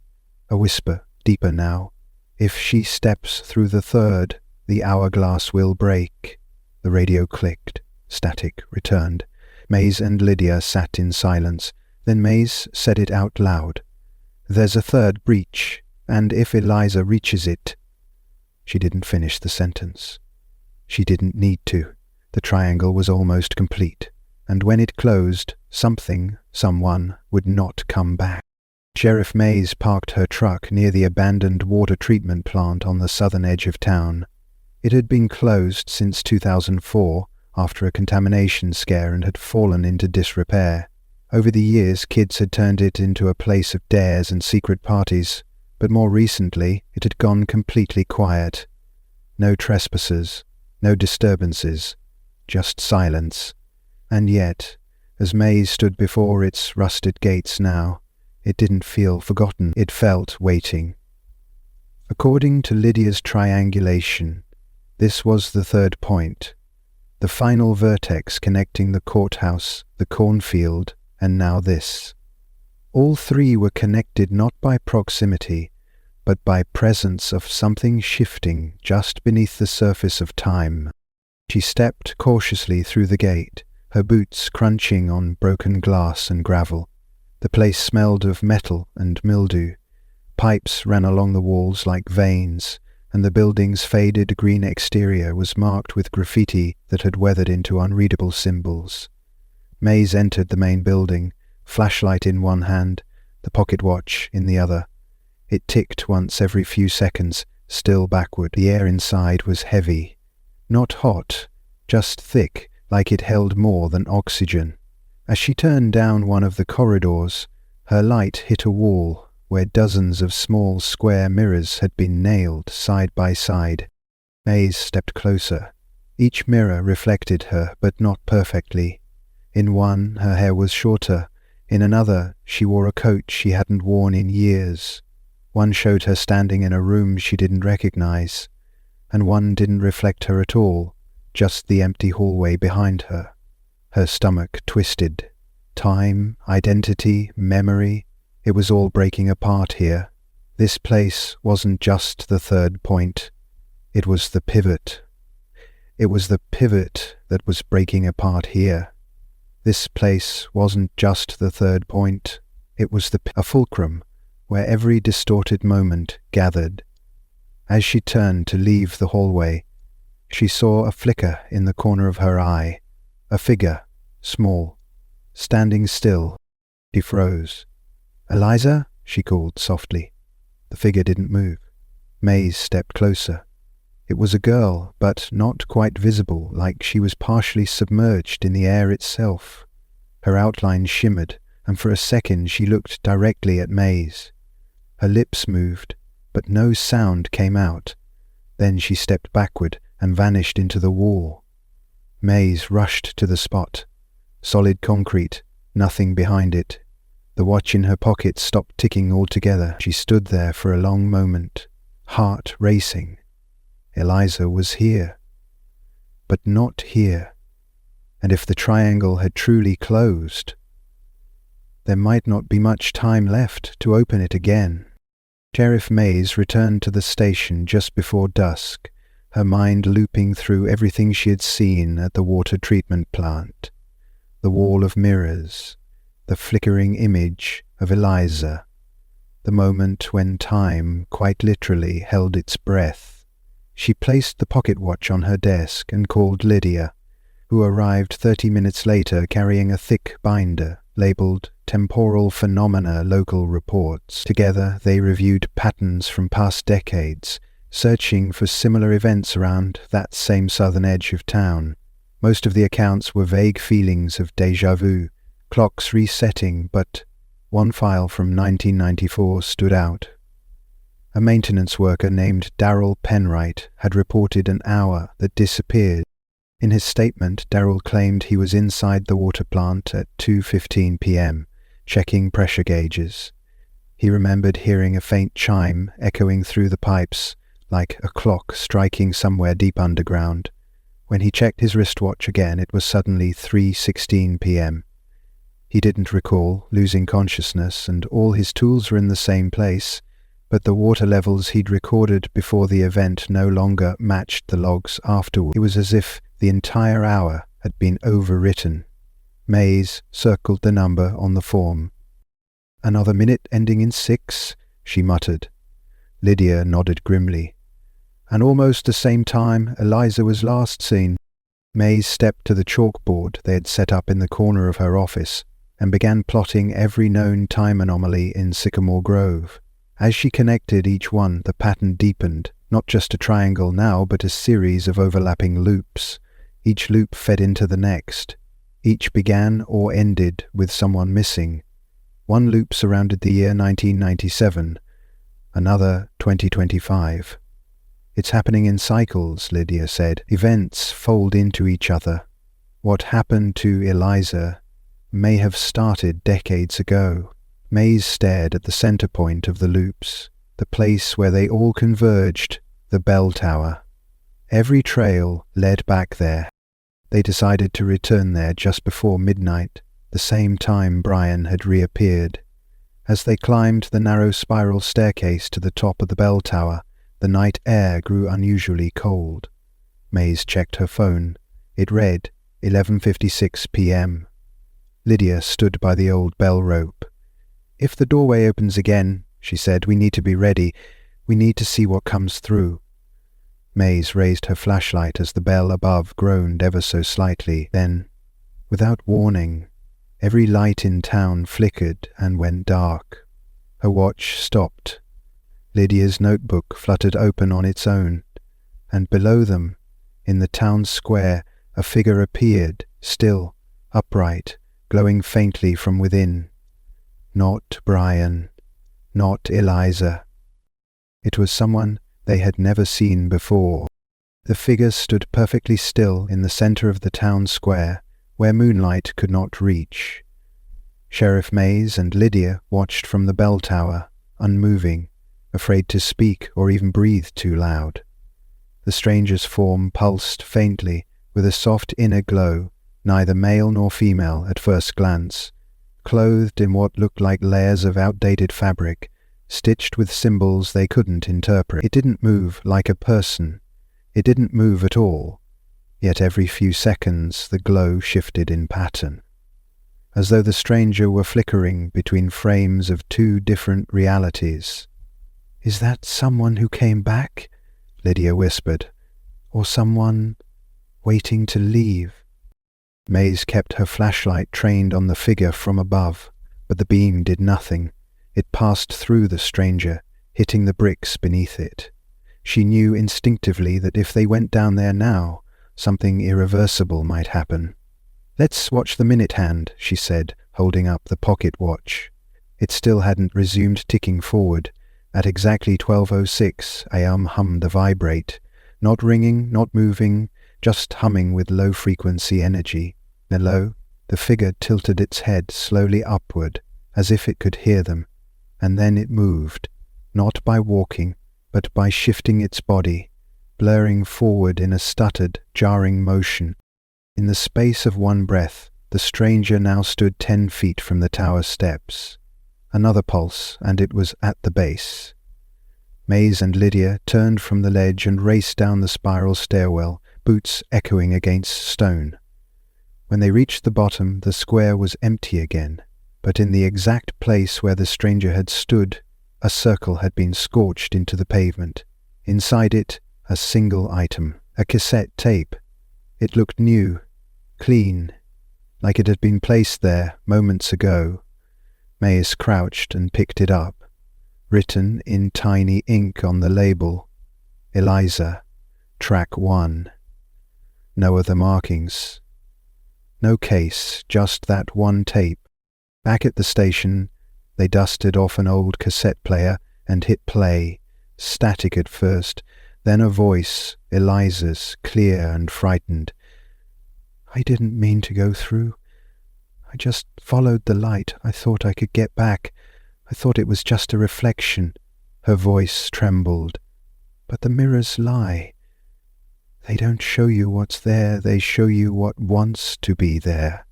Speaker 1: A whisper, deeper now. If she steps through the 3rd, the hourglass will break. The radio clicked. Static returned. Maze and Lydia sat in silence. Then Maze said it out loud. There's a 3rd breach, and if Eliza reaches it... She didn't finish the sentence. She didn't need to. The triangle was almost complete, and when it closed, someone would not come back. Sheriff Maze parked her truck near the abandoned water treatment plant on the southern edge of town. It had been closed since 2004 after a contamination scare and had fallen into disrepair. Over the years, kids had turned it into a place of dares and secret parties, but more recently it had gone completely quiet. No trespassers, no disturbances, just silence. And yet, as Maze stood before its rusted gates now, it didn't feel forgotten. It felt waiting. According to Lydia's triangulation, this was the 3rd point, the final vertex connecting the courthouse, the cornfield, and now this. All 3 were connected not by proximity, but by presence of something shifting just beneath the surface of time. She stepped cautiously through the gate, her boots crunching on broken glass and gravel. The place smelled of metal and mildew. Pipes ran along the walls like veins, and the building's faded green exterior was marked with graffiti that had weathered into unreadable symbols. Maze entered the main building, flashlight in one hand, the pocket watch in the other. It ticked once every few seconds, still backward. The air inside was heavy. Not hot, just thick, like it held more than oxygen. As she turned down one of the corridors, her light hit a wall where dozens of small square mirrors had been nailed side by side. Maze stepped closer. Each mirror reflected her, but not perfectly. In one, her hair was shorter. In another, she wore a coat she hadn't worn in years. One showed her standing in a room she didn't recognize, and one didn't reflect her at all, just the empty hallway behind her. Her stomach twisted. Time, identity, memory, it was all breaking apart here. This place wasn't just the 3rd point. It was the pivot. It was the pivot that was breaking apart here. This place wasn't just the 3rd point. It was a fulcrum where every distorted moment gathered. As she turned to leave the hallway, she saw a flicker in the corner of her eye. A figure, small, standing still. She froze. "Eliza?" she called softly. The figure didn't move. Mays stepped closer. It was a girl, but not quite visible, like she was partially submerged in the air itself. Her outline shimmered, and for a second she looked directly at Mays. Her lips moved, but no sound came out. Then she stepped backward and vanished into the wall. Mays rushed to the spot. Solid concrete, nothing behind it. The watch in her pocket stopped ticking altogether. She stood there for a long moment, heart racing. Eliza was here, but not here. And if the triangle had truly closed, there might not be much time left to open it again. Sheriff Mays returned to the station just before dusk, her mind looping through everything she had seen at the water treatment plant. The wall of mirrors, the flickering image of Eliza, the moment when time quite literally held its breath. She placed the pocket watch on her desk and called Lydia, who arrived 30 minutes later carrying a thick binder labeled Temporal Phenomena Local Reports. Together they reviewed patterns from past decades, searching for similar events around that same southern edge of town. Most of the accounts were vague feelings of déjà vu, clocks resetting, but one file from 1994 stood out. A maintenance worker named Darrell Penwright had reported an hour that disappeared. In his statement, Darrell claimed he was inside the water plant at 2:15 p.m., checking pressure gauges. He remembered hearing a faint chime echoing through the pipes, like a clock striking somewhere deep underground. When he checked his wristwatch again, it was suddenly 3:16 p.m. He didn't recall losing consciousness, and all his tools were in the same place, but the water levels he'd recorded before the event no longer matched the logs afterward. It was as if the entire hour had been overwritten. Mays circled the number on the form. "Another minute ending in 6, she muttered. Lydia nodded grimly. "And almost the same time Eliza was last seen." Mays stepped to the chalkboard they had set up in the corner of her office and began plotting every known time anomaly in Sycamore Grove. As she connected each one, the pattern deepened, not just a triangle now, but a series of overlapping loops. Each loop fed into the next. Each began or ended with someone missing. One loop surrounded the year 1997, another 2025. "It's happening in cycles," Lydia said. "Events fold into each other. What happened to Eliza may have started decades ago." Mays stared at the center point of the loops, the place where they all converged, the bell tower. Every trail led back there. They decided to return there just before midnight, the same time Brian had reappeared. As they climbed the narrow spiral staircase to the top of the bell tower, the night air grew unusually cold. Mays checked her phone. It read 11:56 p.m. Lydia stood by the old bell rope. "If the doorway opens again," she said, "we need to be ready. We need to see what comes through." Mays raised her flashlight as the bell above groaned ever so slightly. Then, without warning, every light in town flickered and went dark. Her watch stopped. Lydia's notebook fluttered open on its own, and below them, in the town square, a figure appeared, still, upright, glowing faintly from within. Not Brian, not Eliza. It was someone they had never seen before. The figure stood perfectly still in the center of the town square, where moonlight could not reach. Sheriff Mays and Lydia watched from the bell tower, unmoving, afraid to speak or even breathe too loud. The stranger's form pulsed faintly, with a soft inner glow, neither male nor female at first glance, clothed in what looked like layers of outdated fabric, stitched with symbols they couldn't interpret. It didn't move like a person. It didn't move at all. Yet every few seconds the glow shifted in pattern, as though the stranger were flickering between frames of two different realities. "Is that someone who came back?" Lydia whispered. "Or someone waiting to leave?" Mays kept her flashlight trained on the figure from above, but the beam did nothing. It passed through the stranger, hitting the bricks beneath it. She knew instinctively that if they went down there now, something irreversible might happen. "Let's watch the minute hand," she said, holding up the pocket watch. It still hadn't resumed ticking forward. At exactly 12:06, hummed the vibrate, not ringing, not moving, just humming with low-frequency energy. Below, the figure tilted its head slowly upward, as if it could hear them, and then it moved, not by walking, but by shifting its body, blurring forward in a stuttered, jarring motion. In the space of one breath, the stranger now stood 10 feet from the tower steps. Another pulse, and it was at the base. Mays and Lydia turned from the ledge and raced down the spiral stairwell, boots echoing against stone. When they reached the bottom, the square was empty again, but in the exact place where the stranger had stood, a circle had been scorched into the pavement. Inside it, a single item, a cassette tape. It looked new, clean, like it had been placed there moments ago. Mays crouched and picked it up. Written in tiny ink on the label, "Eliza, Track 1. No other markings. No case, just that one tape. Back at the station, they dusted off an old cassette player and hit play, static at first, then a voice, Eliza's, clear and frightened. "I didn't mean to go through. I just followed the light. I thought I could get back. I thought it was just a reflection." Her voice trembled. "But the mirrors lie. They don't show you what's there, they show you what wants to be there.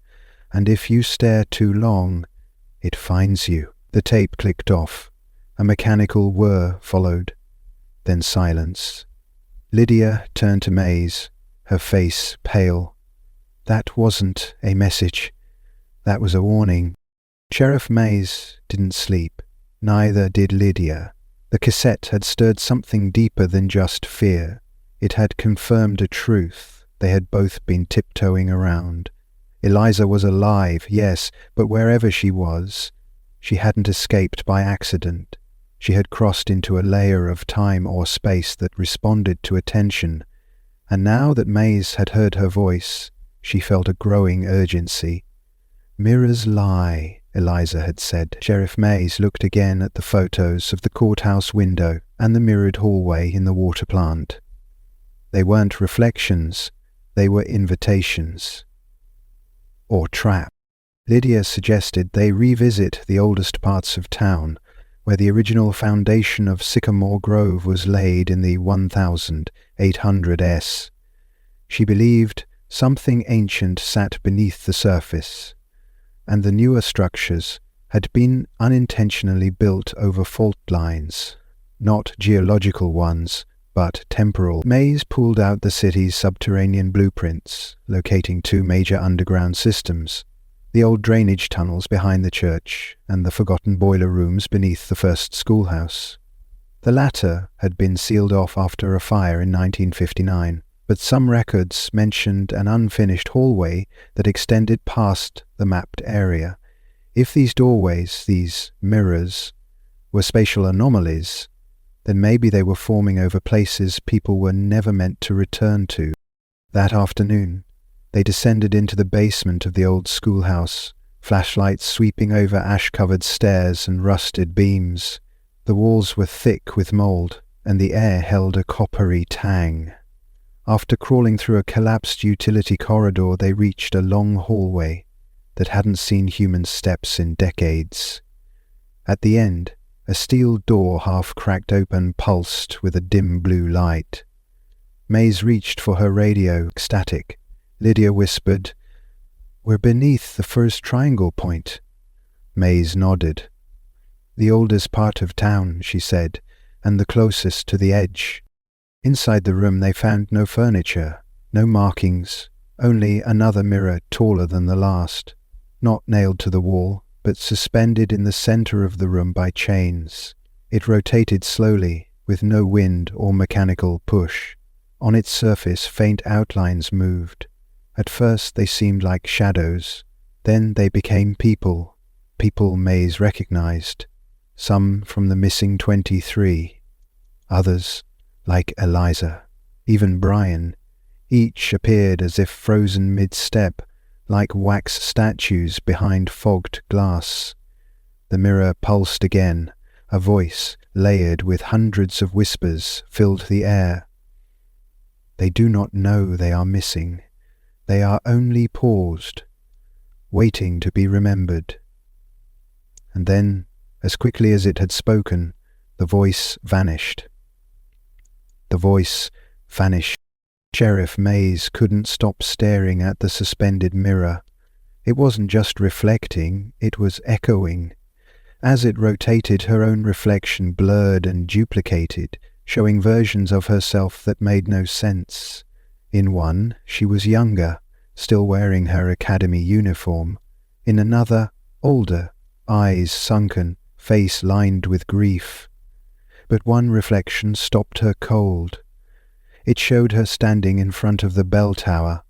Speaker 1: And if you stare too long, it finds you." The tape clicked off. A mechanical whir followed. Then silence. Lydia turned to Mays, her face pale. "That wasn't a message. That was a warning." Sheriff Mays didn't sleep. Neither did Lydia. The cassette had stirred something deeper than just fear. It had confirmed a truth they had both been tiptoeing around. Eliza was alive, yes, but wherever she was, she hadn't escaped by accident. She had crossed into a layer of time or space that responded to attention, and now that Mays had heard her voice, she felt a growing urgency. "Mirrors lie," Eliza had said. Sheriff Mays looked again at the photos of the courthouse window and the mirrored hallway in the water plant. They weren't reflections, they were invitations. Or traps. Lydia suggested they revisit the oldest parts of town, where the original foundation of Sycamore Grove was laid in the 1800s. She believed something ancient sat beneath the surface, and the newer structures had been unintentionally built over fault lines, not geological ones, but temporal. Mays pulled out the city's subterranean blueprints, locating 2 major underground systems, the old drainage tunnels behind the church and the forgotten boiler rooms beneath the first schoolhouse. The latter had been sealed off after a fire in 1959, but some records mentioned an unfinished hallway that extended past the mapped area. If these doorways, these mirrors, were spatial anomalies, then maybe they were forming over places people were never meant to return to. That afternoon, they descended into the basement of the old schoolhouse, flashlights sweeping over ash-covered stairs and rusted beams. The walls were thick with mold, and the air held a coppery tang. After crawling through a collapsed utility corridor, they reached a long hallway that hadn't seen human steps in decades. At the end, a steel door half cracked open pulsed with a dim blue light. Mays reached for her radio, ecstatic. Lydia whispered, "We're beneath the first triangle point." Mays nodded. "The oldest part of town," she said, "and the closest to the edge." Inside the room they found no furniture, no markings, only another mirror taller than the last, not nailed to the wall, but suspended in the center of the room by chains. It rotated slowly, with no wind or mechanical push. On its surface faint outlines moved. At first they seemed like shadows, then they became people Mays recognized. some from the missing 23, others, like Eliza, even Brian, each appeared as if frozen mid-step, like wax statues behind fogged glass. The mirror pulsed again. A voice, layered with hundreds of whispers, filled the air. They do not know they are missing. They are only paused, waiting to be remembered. And then, as quickly as it had spoken, the voice vanished. The voice vanished. Sheriff Mays couldn't stop staring at the suspended mirror. It wasn't just reflecting, it was echoing. As it rotated, her own reflection blurred and duplicated, showing versions of herself that made no sense. In one, she was younger, still wearing her academy uniform. In another, older, eyes sunken, face lined with grief. But one reflection stopped her cold. It showed her standing in front of the bell tower,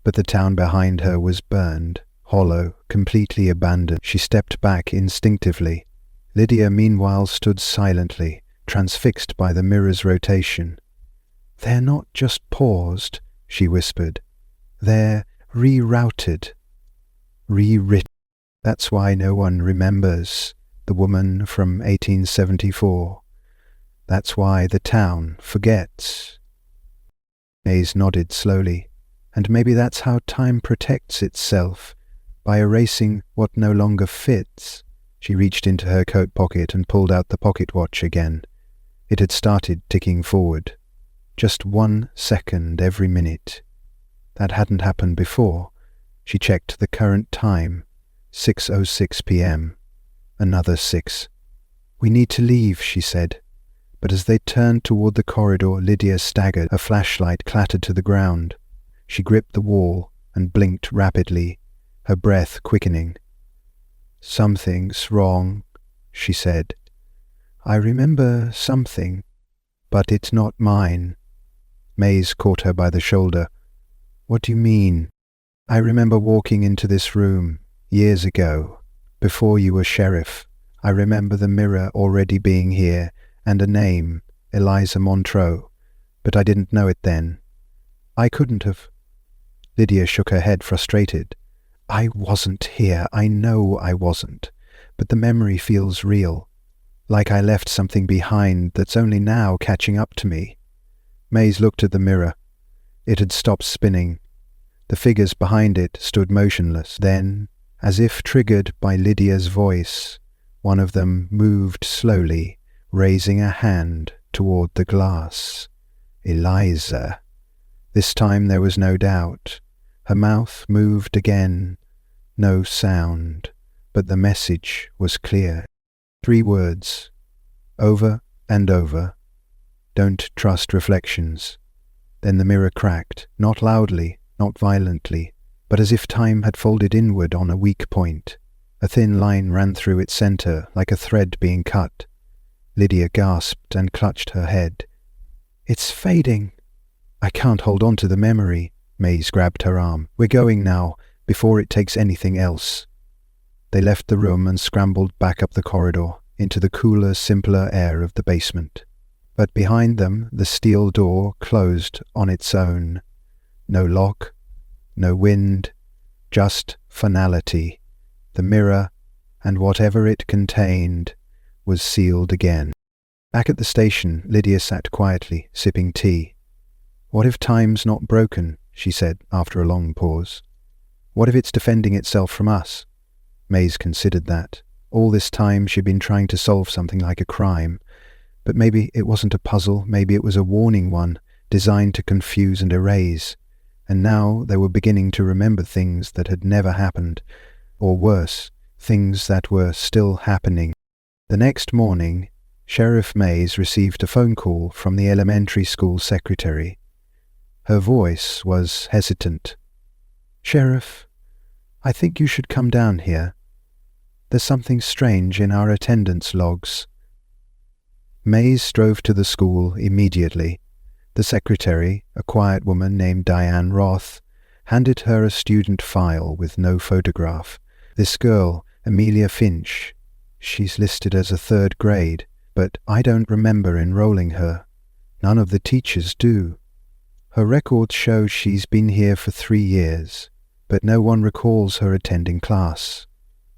Speaker 1: but the town behind her was burned, hollow, completely abandoned. She stepped back instinctively. Lydia meanwhile stood silently, transfixed by the mirror's rotation. "They're not just paused," she whispered. "They're rerouted, rewritten. That's why no one remembers the woman from 1874. That's why the town forgets." Mays nodded slowly. "And maybe that's how time protects itself, by erasing what no longer fits." She reached into her coat pocket and pulled out the pocket watch again. It had started ticking forward. Just 1 second every minute. That hadn't happened before. She checked the current time. 6:06 p.m. Another 6. "We need to leave," she said. But as they turned toward the corridor, Lydia staggered. Her flashlight clattered to the ground. She gripped the wall and blinked rapidly, her breath quickening. "Something's wrong," she said. "I remember something, but it's not mine." Mays caught her by the shoulder. "What do you mean?" "I remember walking into this room years ago, before you were sheriff. I remember the mirror already being here, and a name, Eliza Montreux, but I didn't know it then. I couldn't have." Lydia shook her head, frustrated. "I wasn't here. I know I wasn't. But the memory feels real, like I left something behind that's only now catching up to me." Mays looked at the mirror. It had stopped spinning. The figures behind it stood motionless. Then, as if triggered by Lydia's voice, one of them moved slowly, raising a hand toward the glass. Eliza. This time there was no doubt. Her mouth moved again. No sound, but the message was clear. 3 words, over and over. "Don't trust reflections." Then the mirror cracked, not loudly, not violently, but as if time had folded inward on a weak point. A thin line ran through its center, like a thread being cut. Lydia gasped and clutched her head. "It's fading." "I can't hold on to the memory." Mays grabbed her arm. "We're going now, before it takes anything else." They left the room and scrambled back up the corridor, into the cooler, simpler air of the basement. But behind them, the steel door closed on its own. No lock, no wind, just finality. The mirror, and whatever it contained, was sealed again. Back at the station, Lydia sat quietly, sipping tea. "What if time's not broken?" she said, after a long pause. "What if it's defending itself from us?" Mays considered that. All this time she'd been trying to solve something like a crime. But maybe it wasn't a puzzle, maybe it was a warning one, designed to confuse and erase. And now they were beginning to remember things that had never happened, or worse, things that were still happening. The next morning, Sheriff Mays received a phone call from the elementary school secretary. Her voice was hesitant. "Sheriff, I think you should come down here. There's something strange in our attendance logs." Mays drove to the school immediately. The secretary, a quiet woman named Diane Roth, handed her a student file with no photograph. This girl, Amelia Finch, She's listed as a 3rd grade, but I don't remember enrolling her. None of the teachers do. Her records show she's been here for 3 years, but no one recalls her attending class.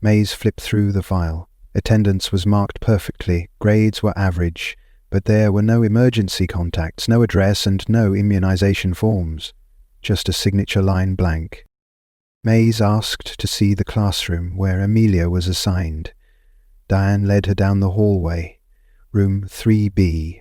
Speaker 1: Mays flipped through the file. Attendance was marked perfectly, grades were average, but there were no emergency contacts, no address, and no immunization forms. Just a signature line blank. Mays asked to see the classroom where Amelia was assigned. Diane led her down the hallway. Room 3B.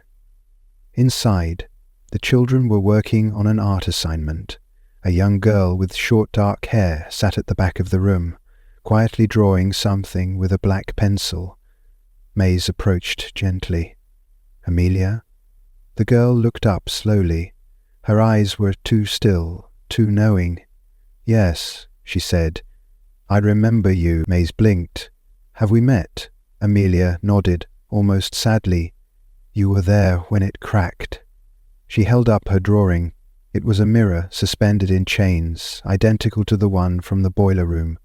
Speaker 1: Inside, the children were working on an art assignment. A young girl with short dark hair sat at the back of the room, quietly drawing something with a black pencil. Mays approached gently. "Amelia?" The girl looked up slowly. Her eyes were too still, too knowing. "Yes," she said. "I remember you." Mays blinked. "Have we met?" Amelia nodded, almost sadly. "You were there when it cracked." She held up her drawing. It was a mirror suspended in chains, identical to the one from the boiler room.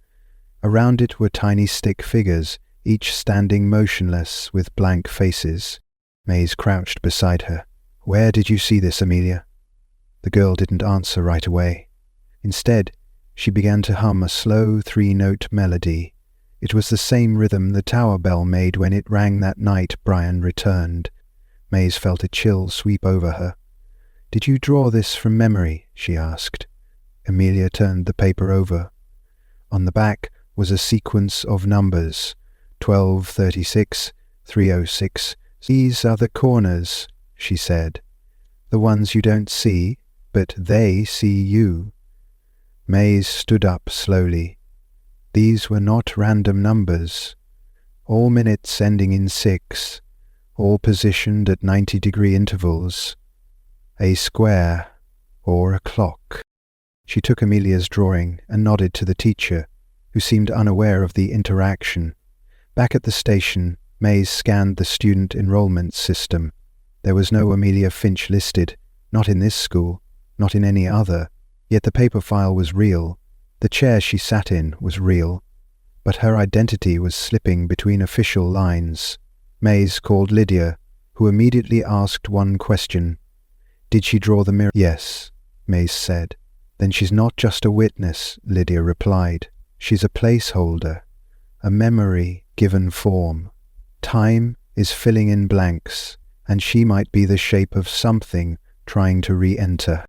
Speaker 1: Around it were tiny stick figures, each standing motionless with blank faces. Mays crouched beside her. "Where did you see this, Amelia?" The girl didn't answer right away. Instead, she began to hum a slow 3-note melody. It was the same rhythm the tower bell made when it rang that night Brian returned. Mays felt a chill sweep over her. "Did you draw this from memory?" she asked. Amelia turned the paper over. On the back was a sequence of numbers, 1236, 306. "These are the corners," she said. "The ones you don't see, but they see you." Mays stood up slowly. These were not random numbers. All minutes ending in 6, all positioned at 90-degree intervals. A square, or a clock. She took Amelia's drawing and nodded to the teacher, who seemed unaware of the interaction. Back at the station, Mays scanned the student enrollment system. There was no Amelia Finch listed, not in this school, not in any other, yet the paper file was real. The chair she sat in was real, but her identity was slipping between official lines. Mays called Lydia, who immediately asked one question. "Did she draw the mirror?" "Yes," Mays said. "Then she's not just a witness," Lydia replied. "She's a placeholder, a memory given form. Time is filling in blanks, and she might be the shape of something trying to re-enter."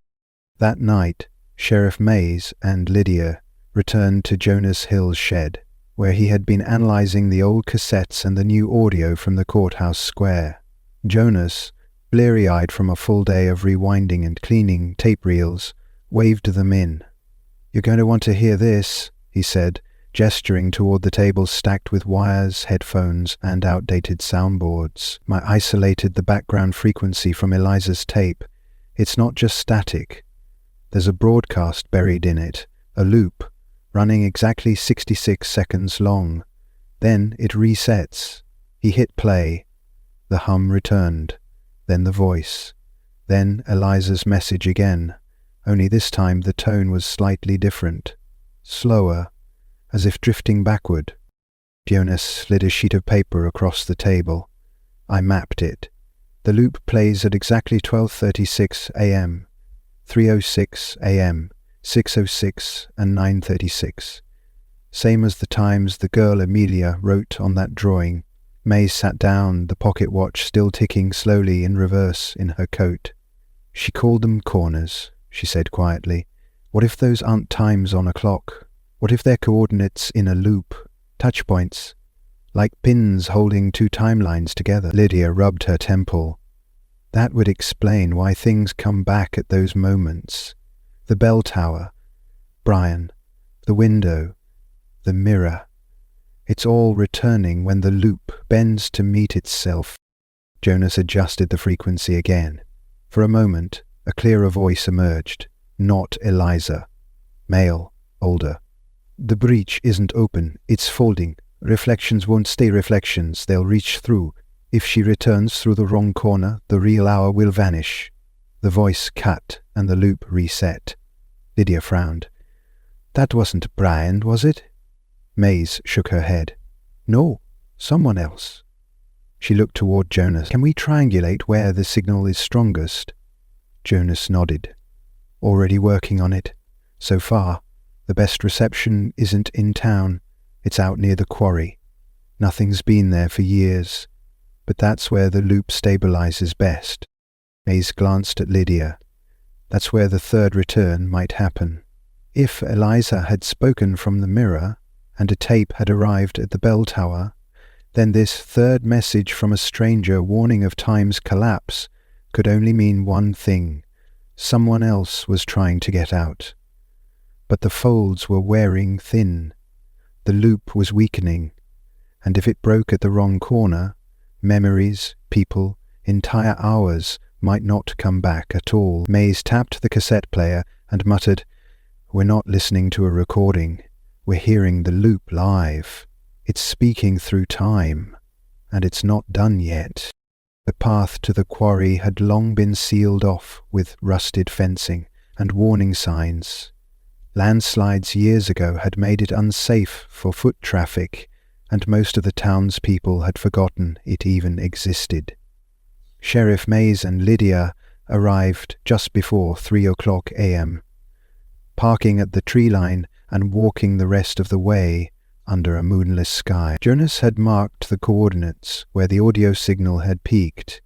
Speaker 1: That night, Sheriff Mays and Lydia returned to Jonas Hill's shed, where he had been analyzing the old cassettes and the new audio from the courthouse square. Jonas, bleary-eyed from a full day of rewinding and cleaning tape reels, waved them in. "You're going to want to hear this," he said, gesturing toward the tables stacked with wires, headphones, and outdated soundboards. "I isolated the background frequency from Eliza's tape. It's not just static. There's a broadcast buried in it, a loop, running exactly 66 seconds long. Then it resets." He hit play. The hum returned. Then the voice. Then Eliza's message again, only this time the tone was slightly different. Slower, as if drifting backward. Jonas slid a sheet of paper across the table. I mapped it. The loop plays at exactly 12:36 a.m., 3:06 a.m., 6:06 and 9:36. Same as the times the girl Amelia wrote on that drawing. Mays sat down, the pocket watch still ticking slowly in reverse in her coat. "She called them corners," she said quietly. "What if those aren't times on a clock? What if they're coordinates in a loop, touch points, like pins holding two timelines together?" Lydia rubbed her temple. "That would explain why things come back at those moments. The bell tower, Brian, the window, the mirror. It's all returning when the loop bends to meet itself." Jonas adjusted the frequency again. For a moment, a clearer voice emerged. Not Eliza. Male, older. "The breach isn't open, it's folding. Reflections won't stay reflections, they'll reach through. If she returns through the wrong corner, the real hour will vanish." The voice cut and the loop reset. Lydia frowned. "That wasn't Brian, was it?" Mays shook her head. "No, Someone else. She looked toward Jonas. Can we triangulate where the signal is strongest? Jonas nodded. Already working on it. So far, the best reception isn't in town. It's out near the quarry. Nothing's been there for years. But that's where the loop stabilizes best. Maze glanced at Lydia. That's where the third return might happen. If Eliza had spoken from the mirror, and a tape had arrived at the bell tower, then this third message from a stranger warning of time's collapse could only mean one thing. Someone else was trying to get out. But the folds were wearing thin. The loop was weakening. And if it broke at the wrong corner, memories, people, entire hours might not come back at all. Maze tapped the cassette player and muttered, "We're not listening to a recording. We're hearing the loop live. It's speaking through time, and it's not done yet." The path to the quarry had long been sealed off with rusted fencing and warning signs. Landslides years ago had made it unsafe for foot traffic, and most of the townspeople had forgotten it even existed. Sheriff Mays and Lydia arrived just before 3:00 a.m., parking at the tree line and walking the rest of the way under a moonless sky. Jonas had marked the coordinates where the audio signal had peaked,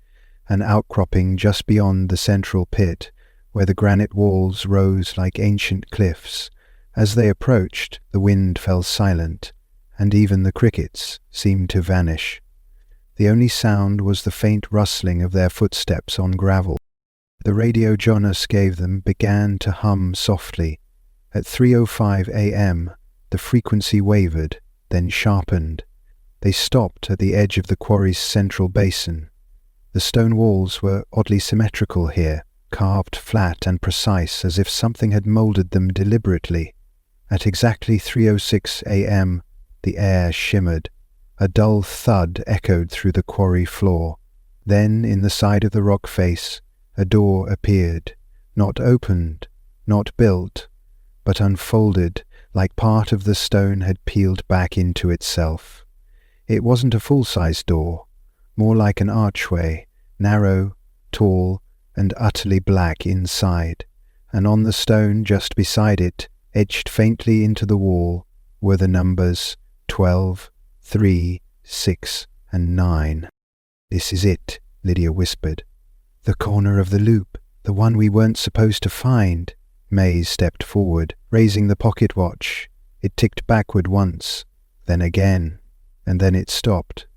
Speaker 1: an outcropping just beyond the central pit, where the granite walls rose like ancient cliffs. As they approached, the wind fell silent, and even the crickets seemed to vanish. The only sound was the faint rustling of their footsteps on gravel. The radio Jonas gave them began to hum softly. At 3:05 a.m., the frequency wavered, then sharpened. They stopped at the edge of the quarry's central basin. The stone walls were oddly symmetrical here, carved flat and precise as if something had moulded them deliberately. At exactly 3:06 a.m., the air shimmered. A dull thud echoed through the quarry floor. Then, in the side of the rock face, a door appeared, not opened, not built, but unfolded, like part of the stone had peeled back into itself. It wasn't a full-size door, more like an archway, narrow, tall, and utterly black inside, and on the stone just beside it, etched faintly into the wall, were the numbers 12, 3, 6, and 9. "This is it," Lydia whispered. "The corner of the loop, the one we weren't supposed to find." Maze stepped forward, raising the pocket watch. It ticked backward once, then again, and then it stopped.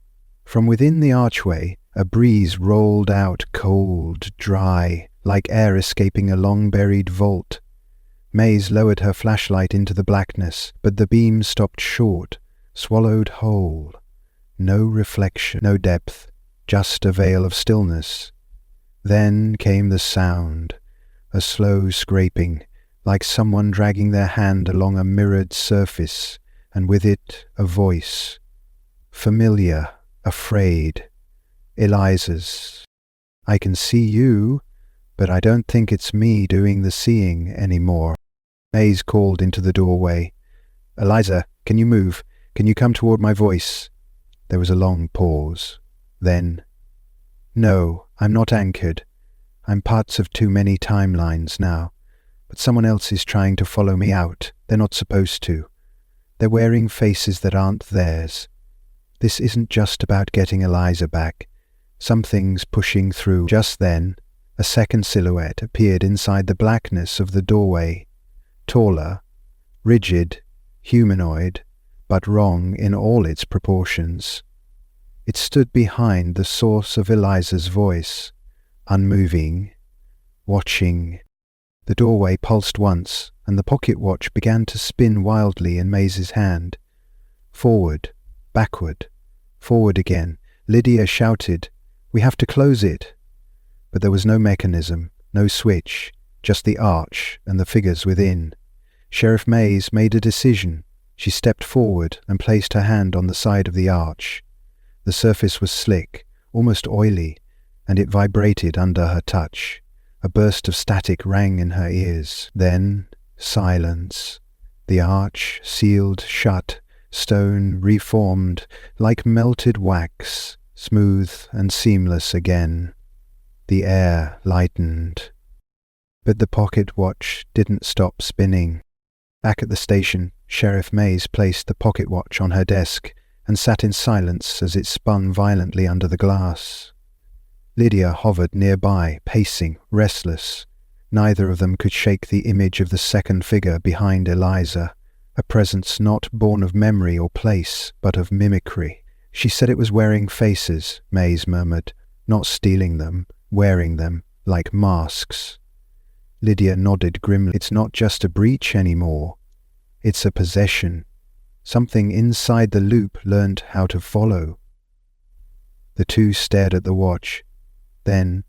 Speaker 1: From within the archway, a breeze rolled out cold, dry, like air escaping a long-buried vault. Maze lowered her flashlight into the blackness, but the beam stopped short, swallowed whole. No reflection, no depth, just a veil of stillness. Then came the sound, a slow scraping, like someone dragging their hand along a mirrored surface, and with it a voice. Familiar, afraid. Eliza's. "I can see you, but I don't think it's me doing the seeing anymore." Maze called into the doorway. "Eliza, can you move? Can you come toward my voice?" There was a long pause. Then, "No, I'm not anchored. I'm parts of too many timelines now. But someone else is trying to follow me out. They're not supposed to. They're wearing faces that aren't theirs. This isn't just about getting Eliza back. Something's pushing through." Just then, a second silhouette appeared inside the blackness of the doorway. Taller, rigid, humanoid, but wrong in all its proportions. It stood behind the source of Eliza's voice, unmoving, watching. The doorway pulsed once, and the pocket watch began to spin wildly in Maze's hand. Forward, backward, forward again. Lydia shouted, "We have to close it." But there was no mechanism, no switch, just the arch and the figures within. Sheriff Mays made a decision. She stepped forward and placed her hand on the side of the arch. The surface was slick, almost oily, and it vibrated under her touch. A burst of static rang in her ears. Then silence. The arch sealed shut, stone reformed like melted wax, smooth and seamless again. The air lightened. But the pocket watch didn't stop spinning. Back at the station, Sheriff Mays placed the pocket watch on her desk and sat in silence as it spun violently under the glass. Lydia hovered nearby, pacing, restless. Neither of them could shake the image of the second figure behind Eliza, a presence not born of memory or place, but of mimicry. She said it was wearing faces, Mays murmured, not stealing them, wearing them, like masks. Lydia nodded grimly. It's not just a breach anymore. It's a possession. Something inside the loop learned how to follow. The two stared at the watch. Then,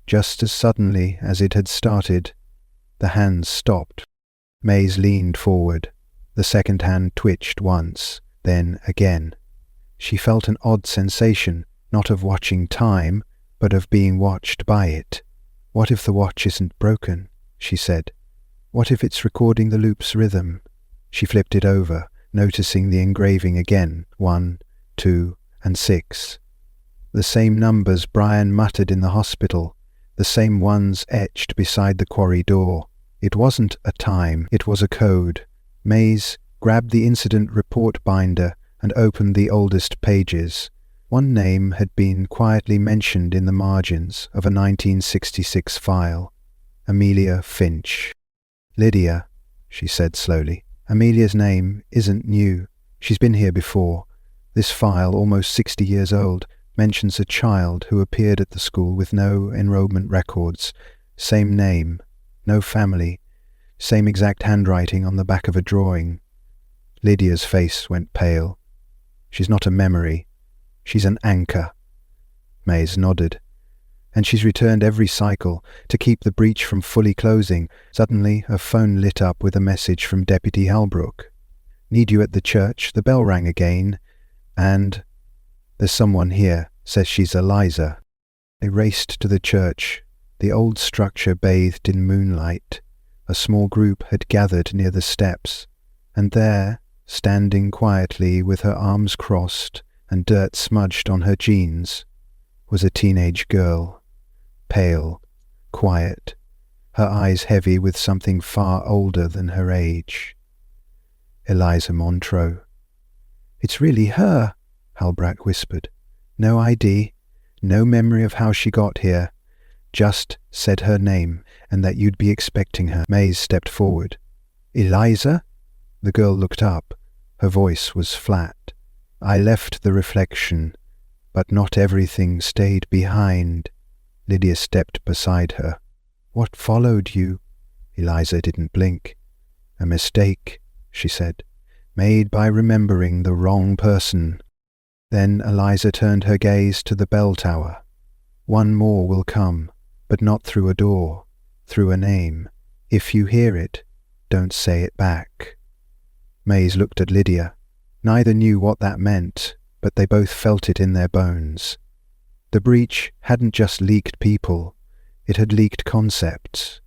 Speaker 1: just as suddenly as it had started, the hands stopped. Mays leaned forward. The second hand twitched once, then again. She felt an odd sensation, not of watching time, but of being watched by it. What if the watch isn't broken? She said. What if it's recording the loop's rhythm? She flipped it over, noticing the engraving again, 1, 2, and 6. The same numbers Brian muttered in the hospital, the same ones etched beside the quarry door. It wasn't a time, it was a code. Mays grabbed the incident report binder and opened the oldest pages. One name had been quietly mentioned in the margins of a 1966 file. Amelia Finch. Lydia, she said slowly. Amelia's name isn't new. She's been here before. This file, almost 60 years old, mentions a child who appeared at the school with no enrollment records. Same name, no family, same exact handwriting on the back of a drawing. Lydia's face went pale. She's not a memory. She's an anchor. Mays nodded. And she's returned every cycle to keep the breach from fully closing. Suddenly, her phone lit up with a message from Deputy Halbrook. Need you at the church. The bell rang again. And there's someone here. Says she's Eliza. They raced to the church. The old structure bathed in moonlight. A small group had gathered near the steps. And there, standing quietly with her arms crossed and dirt smudged on her jeans, was a teenage girl. Pale, quiet, her eyes heavy with something far older than her age. Eliza Montreux. It's really her, Halbrack whispered. No ID, no memory of how she got here. Just said her name and that you'd be expecting her. Mays stepped forward. Eliza? The girl looked up. Her voice was flat. I left the reflection, but not everything stayed behind. Lydia stepped beside her. What followed you? Eliza didn't blink. A mistake, she said, made by remembering the wrong person. Then Eliza turned her gaze to the bell tower. One more will come, but not through a door, through a name. If you hear it, don't say it back. Mays looked at Lydia. Neither knew what that meant, but they both felt it in their bones. The breach hadn't just leaked people, it had leaked concepts,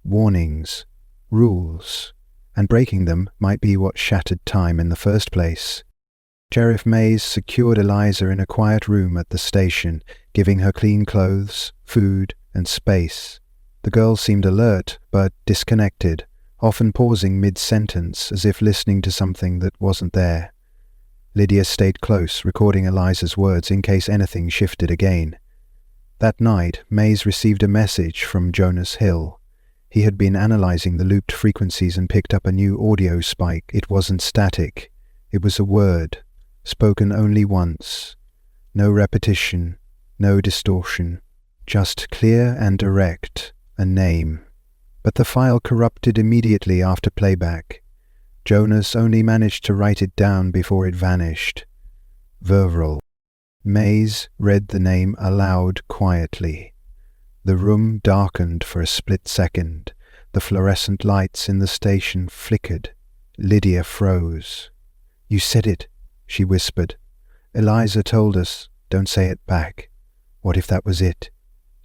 Speaker 1: warnings, rules, and breaking them might be what shattered time in the first place. Sheriff Mays secured Eliza in a quiet room at the station, giving her clean clothes, food, and space. The girl seemed alert, but disconnected, often pausing mid-sentence as if listening to something that wasn't there. Lydia stayed close, recording Eliza's words in case anything shifted again. That night, Mays received a message from Jonas Hill. He had been analyzing the looped frequencies and picked up a new audio spike. It wasn't static. It was a word, spoken only once. No repetition, no distortion. Just clear and direct, a name. But the file corrupted immediately after playback. Jonas only managed to write it down before it vanished. Vervril. Mays read the name aloud quietly. The room darkened for a split second. The fluorescent lights in the station flickered. Lydia froze. You said it, she whispered. Eliza told us, don't say it back. What if that was it?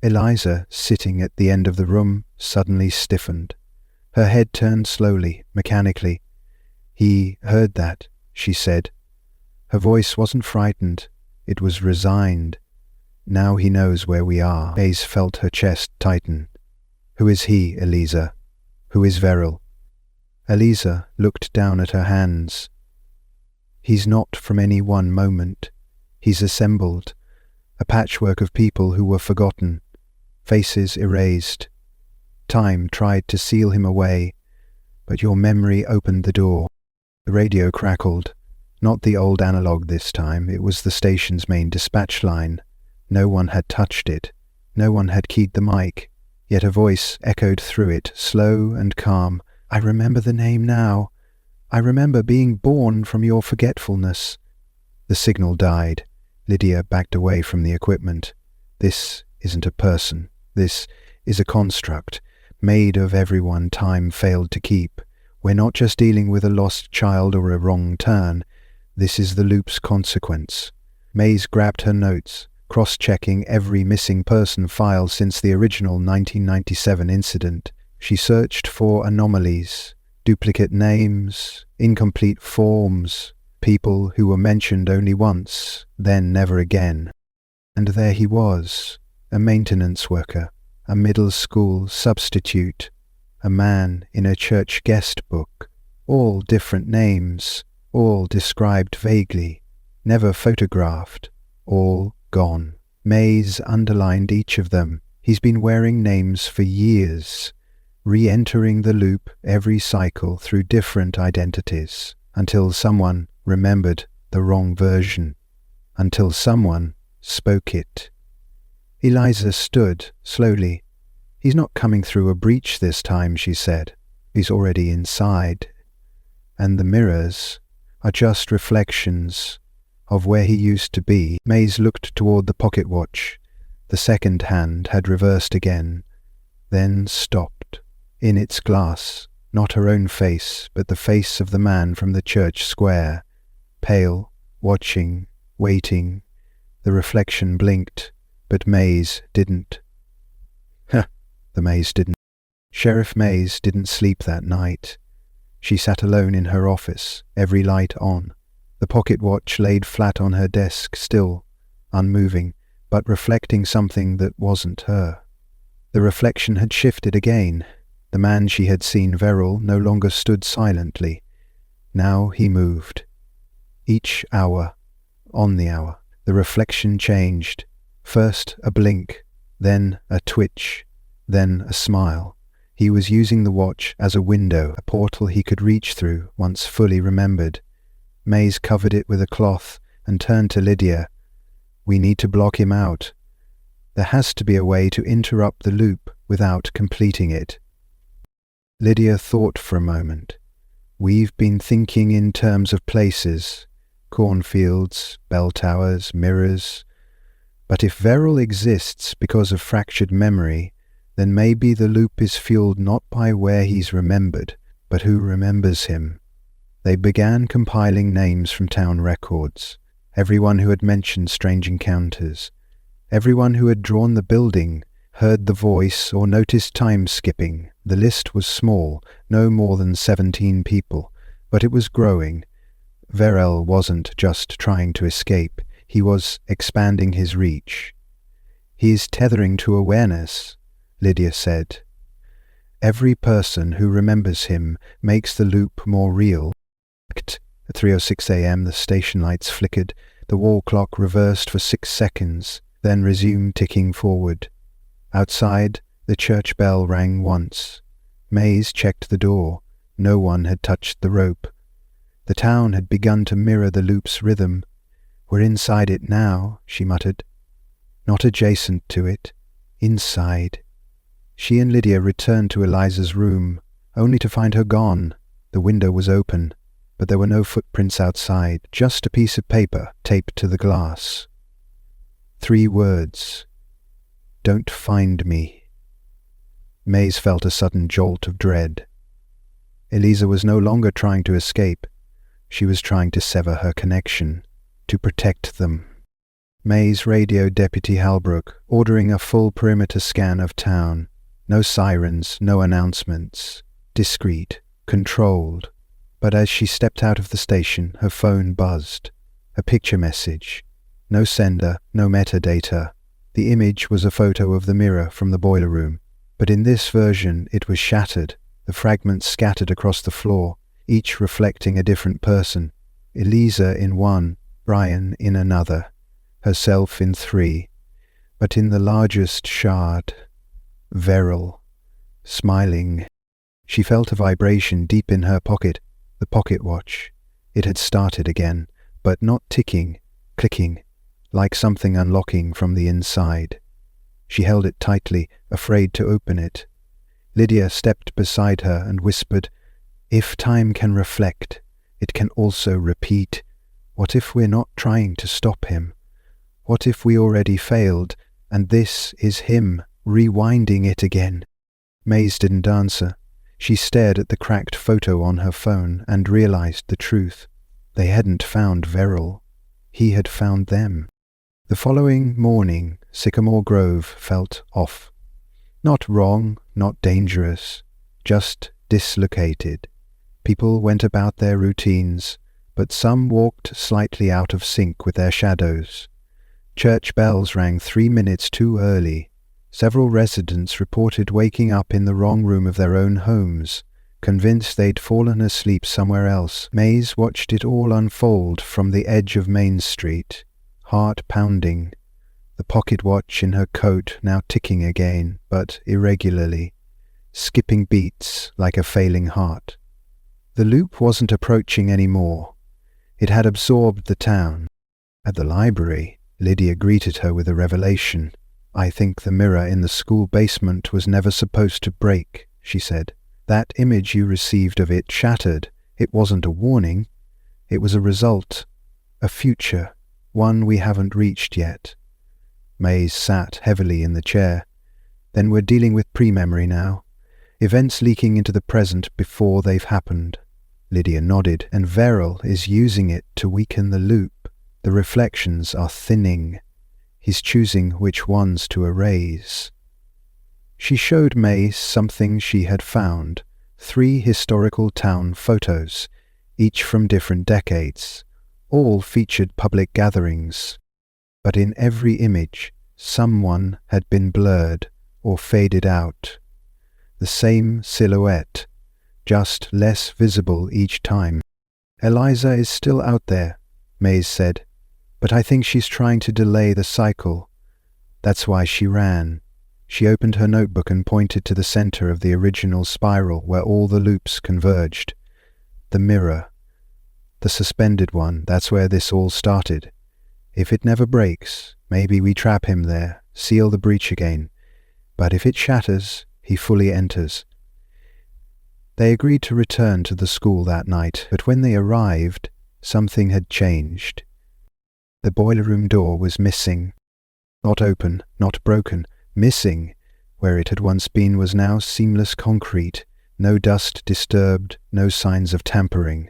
Speaker 1: Eliza, sitting at the end of the room, suddenly stiffened. Her head turned slowly, mechanically. He heard that, she said. Her voice wasn't frightened, it was resigned. Now he knows where we are. Maze felt her chest tighten. Who is he, Eliza? Who is Verrill? Eliza looked down at her hands. He's not from any one moment. He's assembled, a patchwork of people who were forgotten, faces erased. Time tried to seal him away, but your memory opened the door. The radio crackled. Not the old analog this time, it was the station's main dispatch line. No one had touched it. No one had keyed the mic. Yet a voice echoed through it, slow and calm. I remember the name now. I remember being born from your forgetfulness. The signal died. Lydia backed away from the equipment. This isn't a person. This is a construct, made of everyone time failed to keep. We're not just dealing with a lost child or a wrong turn. This is the loop's consequence. Maze grabbed her notes, cross-checking every missing person file since the original 1997 incident. She searched for anomalies, duplicate names, incomplete forms, people who were mentioned only once, then never again. And there he was, a maintenance worker, a middle school substitute, a man in a church guest book, all different names, all described vaguely, never photographed, all gone. Maze underlined each of them. He's been wearing names for years, re-entering the loop every cycle through different identities, until someone remembered the wrong version, until someone spoke it. Eliza stood slowly. He's not coming through a breach this time, she said. He's already inside. And the mirrors are just reflections of where he used to be. Maze looked toward the pocket watch. The second hand had reversed again, then stopped. In its glass, not her own face, but the face of the man from the church square. Pale, watching, waiting. The reflection blinked, but Maze didn't. The Maze didn't. Sheriff Maze didn't sleep that night. She sat alone in her office, every light on. The pocket watch laid flat on her desk, still, unmoving, but reflecting something that wasn't her. The reflection had shifted again. The man she had seen, Verrill, no longer stood silently. Now he moved. Each hour, on the hour, the reflection changed. First a blink, then a twitch, then a smile. He was using the watch as a window, a portal he could reach through once fully remembered. Maze covered it with a cloth and turned to Lydia. We need to block him out. There has to be a way to interrupt the loop without completing it. Lydia thought for a moment. We've been thinking in terms of places, cornfields, bell towers, mirrors. But if Verrill exists because of fractured memory, then maybe the loop is fueled not by where he's remembered, but who remembers him. They began compiling names from town records, everyone who had mentioned strange encounters, everyone who had drawn the building, heard the voice, or noticed time skipping. The list was small, no more than 17 people, but it was growing. Verrill wasn't just trying to escape, he was expanding his reach. He is tethering to awareness, Lydia said. Every person who remembers him makes the loop more real. At 3:06 a.m. the station lights flickered, the wall clock reversed for 6 seconds, then resumed ticking forward. Outside, the church bell rang once. Maze checked the door. No one had touched the rope. The town had begun to mirror the loop's rhythm. We're inside it now, she muttered. Not adjacent to it. Inside. She and Lydia returned to Eliza's room, only to find her gone. The window was open, but there were no footprints outside, just a piece of paper taped to the glass. 3 words. Don't find me. Maze felt a sudden jolt of dread. Eliza was no longer trying to escape. She was trying to sever her connection, to protect them. Maze radioed Deputy Halbrook, ordering a full perimeter scan of town. No sirens, no announcements. Discreet, controlled. But as she stepped out of the station, her phone buzzed. A picture message. No sender, no metadata. The image was a photo of the mirror from the boiler room. But in this version it was shattered, the fragments scattered across the floor, each reflecting a different person. Eliza in one, Brian in another, herself in three. But in the largest shard, Verrill, smiling. She felt a vibration deep in her pocket, the pocket watch. It had started again, but not ticking, clicking, like something unlocking from the inside. She held it tightly, afraid to open it. Lydia stepped beside her and whispered, "If time can reflect, it can also repeat. What if we're not trying to stop him? What if we already failed, and this is him rewinding it again?" Maze didn't answer. She stared at the cracked photo on her phone and realized the truth. They hadn't found Verrill. He had found them. The following morning, Sycamore Grove felt off. Not wrong, not dangerous, just dislocated. People went about their routines, but some walked slightly out of sync with their shadows. Church bells rang 3 minutes too early. Several residents reported waking up in the wrong room of their own homes, convinced they'd fallen asleep somewhere else. Maze watched it all unfold from the edge of Main Street, heart pounding, the pocket watch in her coat now ticking again, but irregularly, skipping beats like a failing heart. The loop wasn't approaching any more. It had absorbed the town. At the library, Lydia greeted her with a revelation. "I think the mirror in the school basement was never supposed to break," she said. "That image you received of it shattered. It wasn't a warning. It was a result, a future, one we haven't reached yet." Maze sat heavily in the chair. "Then we're dealing with pre-memory now. Events leaking into the present before they've happened." Lydia nodded. "And Verrill is using it to weaken the loop. The reflections are thinning. He's choosing which ones to erase." She showed Maze something she had found, 3 historical town photos, each from different decades. All featured public gatherings. But in every image, someone had been blurred or faded out. The same silhouette, just less visible each time. "Eliza is still out there," Maze said. "But I think she's trying to delay the cycle. That's why she ran." She opened her notebook and pointed to the center of the original spiral where all the loops converged. "The mirror. The suspended one, that's where this all started. If it never breaks, maybe we trap him there, seal the breach again. But if it shatters, he fully enters." They agreed to return to the school that night, but when they arrived, something had changed. The boiler room door was missing. Not open, not broken, missing. Where it had once been was now seamless concrete, no dust disturbed, no signs of tampering.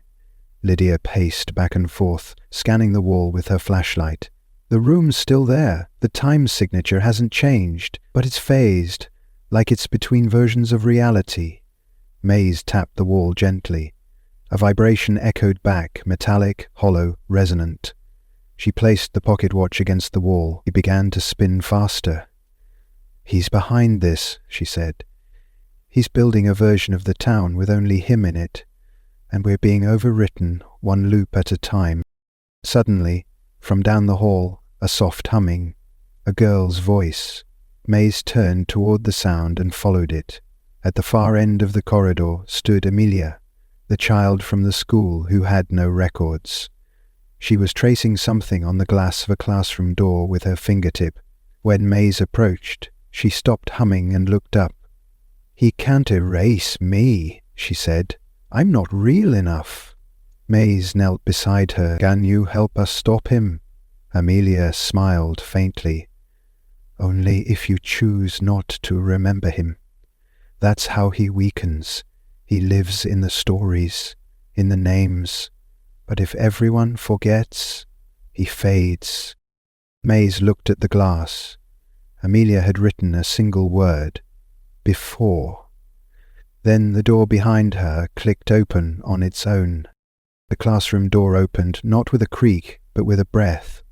Speaker 1: Lydia paced back and forth, scanning the wall with her flashlight. "The room's still there. The time signature hasn't changed, but it's phased, like it's between versions of reality." Maze tapped the wall gently. A vibration echoed back, metallic, hollow, resonant. She placed the pocket watch against the wall. It began to spin faster. "He's behind this," she said. "He's building a version of the town with only him in it, and we're being overwritten, one loop at a time." Suddenly, from down the hall, a soft humming. A girl's voice. Maze turned toward the sound and followed it. At the far end of the corridor stood Amelia, the child from the school who had no records. She was tracing something on the glass of a classroom door with her fingertip. When Maze approached, she stopped humming and looked up. "He can't erase me," she said. "I'm not real enough." Maze knelt beside her. "Can you help us stop him?" Amelia smiled faintly. "Only if you choose not to remember him. That's how he weakens. He lives in the stories, in the names. But if everyone forgets, he fades." Maze looked at the glass. Amelia had written a single word. "Before." Then the door behind her clicked open on its own. The classroom door opened not with a creak, but with a breath,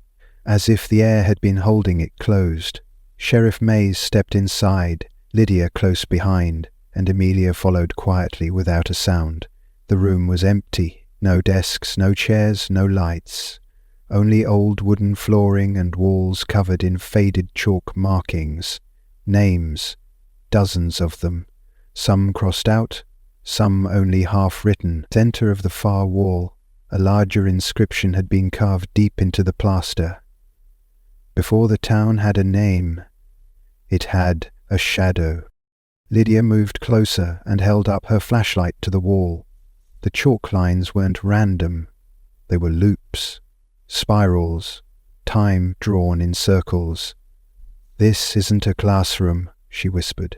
Speaker 1: as if the air had been holding it closed. Sheriff Mays stepped inside, Lydia close behind, and Amelia followed quietly without a sound. The room was empty. No desks, no chairs, no lights. Only old wooden flooring and walls covered in faded chalk markings. Names, dozens of them, some crossed out, some only half-written. Center of the far wall, a larger inscription had been carved deep into the plaster. Before the town had a name, it had a shadow. Lydia moved closer and held up her flashlight to the wall. The chalk lines weren't random. They were loops, spirals, time drawn in circles. "This isn't a classroom," she whispered.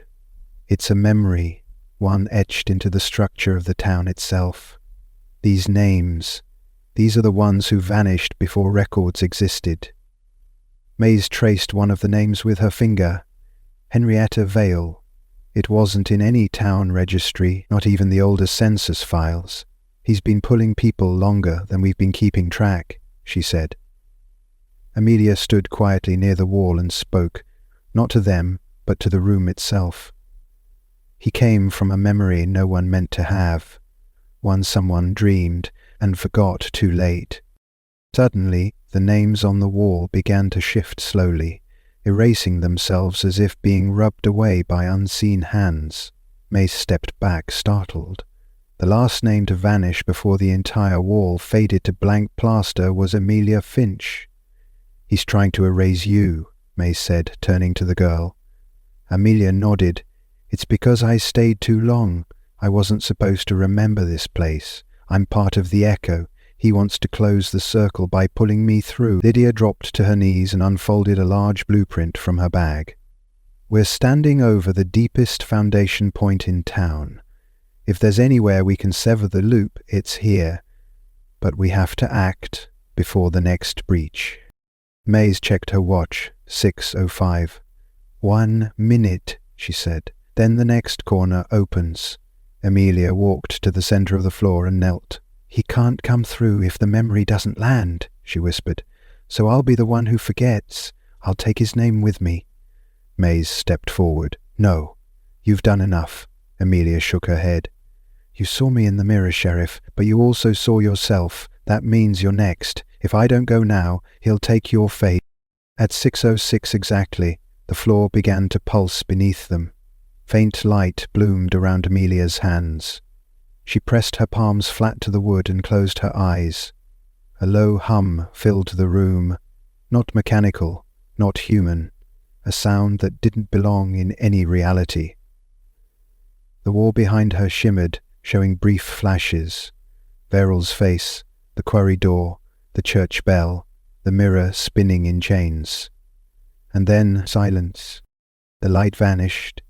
Speaker 1: "It's a memory, one etched into the structure of the town itself. These names, these are the ones who vanished before records existed." Mays traced one of the names with her finger. Henrietta Vale. It wasn't in any town registry, not even the older census files. "He's been pulling people longer than we've been keeping track," she said. Amelia stood quietly near the wall and spoke, not to them, but to the room itself. "He came from a memory no one meant to have, one someone dreamed and forgot too late." Suddenly, the names on the wall began to shift slowly, erasing themselves as if being rubbed away by unseen hands. Mace stepped back, startled. The last name to vanish before the entire wall faded to blank plaster was Amelia Finch. "He's trying to erase you," Mace said, turning to the girl. Amelia nodded. "It's because I stayed too long. I wasn't supposed to remember this place. I'm part of the echo. He wants to close the circle by pulling me through." Lydia dropped to her knees and unfolded a large blueprint from her bag. "We're standing over the deepest foundation point in town. If there's anywhere we can sever the loop, it's here. But we have to act before the next breach." Mays checked her watch. 6:05. "1 minute," she said. "Then the next corner opens." Amelia walked to the center of the floor and knelt. "He can't come through if the memory doesn't land," she whispered. "So I'll be the one who forgets. I'll take his name with me." Mays stepped forward. "No, you've done enough." Amelia shook her head. "You saw me in the mirror, Sheriff, but you also saw yourself. That means you're next. If I don't go now, he'll take your fate." At 6:06 exactly, the floor began to pulse beneath them. Faint light bloomed around Amelia's hands. She pressed her palms flat to the wood and closed her eyes. A low hum filled the room, not mechanical, not human, a sound that didn't belong in any reality. The wall behind her shimmered, showing brief flashes. Veryl's face, the quarry door, the church bell, the mirror spinning in chains. And then silence. The light vanished,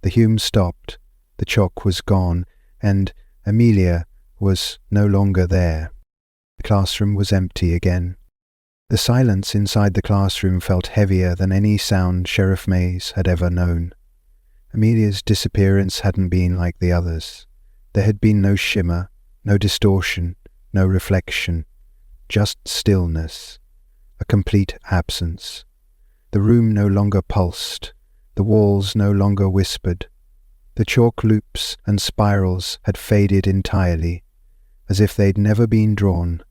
Speaker 1: the hum stopped, the chalk was gone, and Amelia was no longer there. The classroom was empty again. The silence inside the classroom felt heavier than any sound Sheriff Mays had ever known. Amelia's disappearance hadn't been like the others. There had been no shimmer, no distortion, no reflection, just stillness, a complete absence. The room no longer pulsed, the walls no longer whispered. The chalk loops and spirals had faded entirely, as if they'd never been drawn.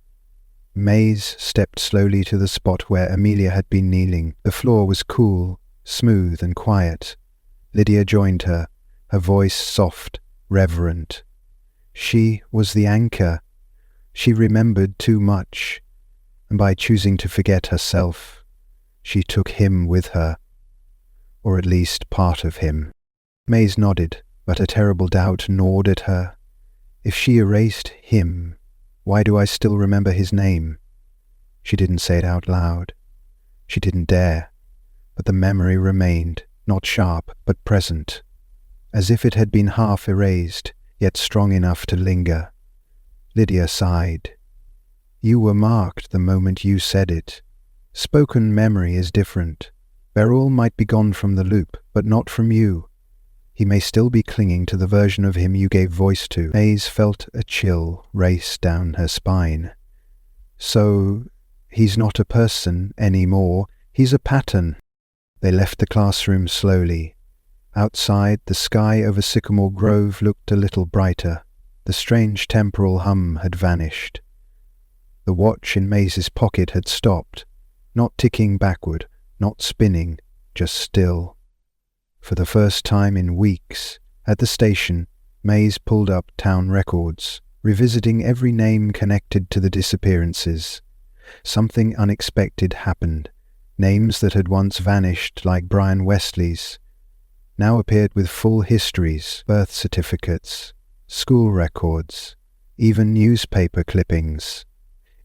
Speaker 1: Mays stepped slowly to the spot where Amelia had been kneeling. The floor was cool, smooth and quiet. Lydia joined her, her voice soft, reverent. She was the anchor. She remembered too much, and by choosing to forget herself, she took him with her, or at least part of him. Mays nodded, but a terrible doubt gnawed at her. If she erased him, why do I still remember his name? She didn't say it out loud. She didn't dare, but the memory remained, not sharp, but present, as if it had been half erased, yet strong enough to linger. Lydia sighed. "You were marked the moment you said it. Spoken memory is different. Beryl might be gone from the loop, but not from you. He may still be clinging to the version of him you gave voice to. Maze felt a chill race down her spine. So, he's not a person anymore, he's a pattern. They left the classroom slowly. Outside, the sky over Sycamore Grove looked a little brighter. The strange temporal hum had vanished. The watch in Maze's pocket had stopped, not ticking backward, not spinning, just still. For the first time in weeks, at the station, Maze pulled up town records, revisiting every name connected to the disappearances. Something unexpected happened. Names that had once vanished, like Brian Westley's, now appeared with full histories, birth certificates, school records, even newspaper clippings.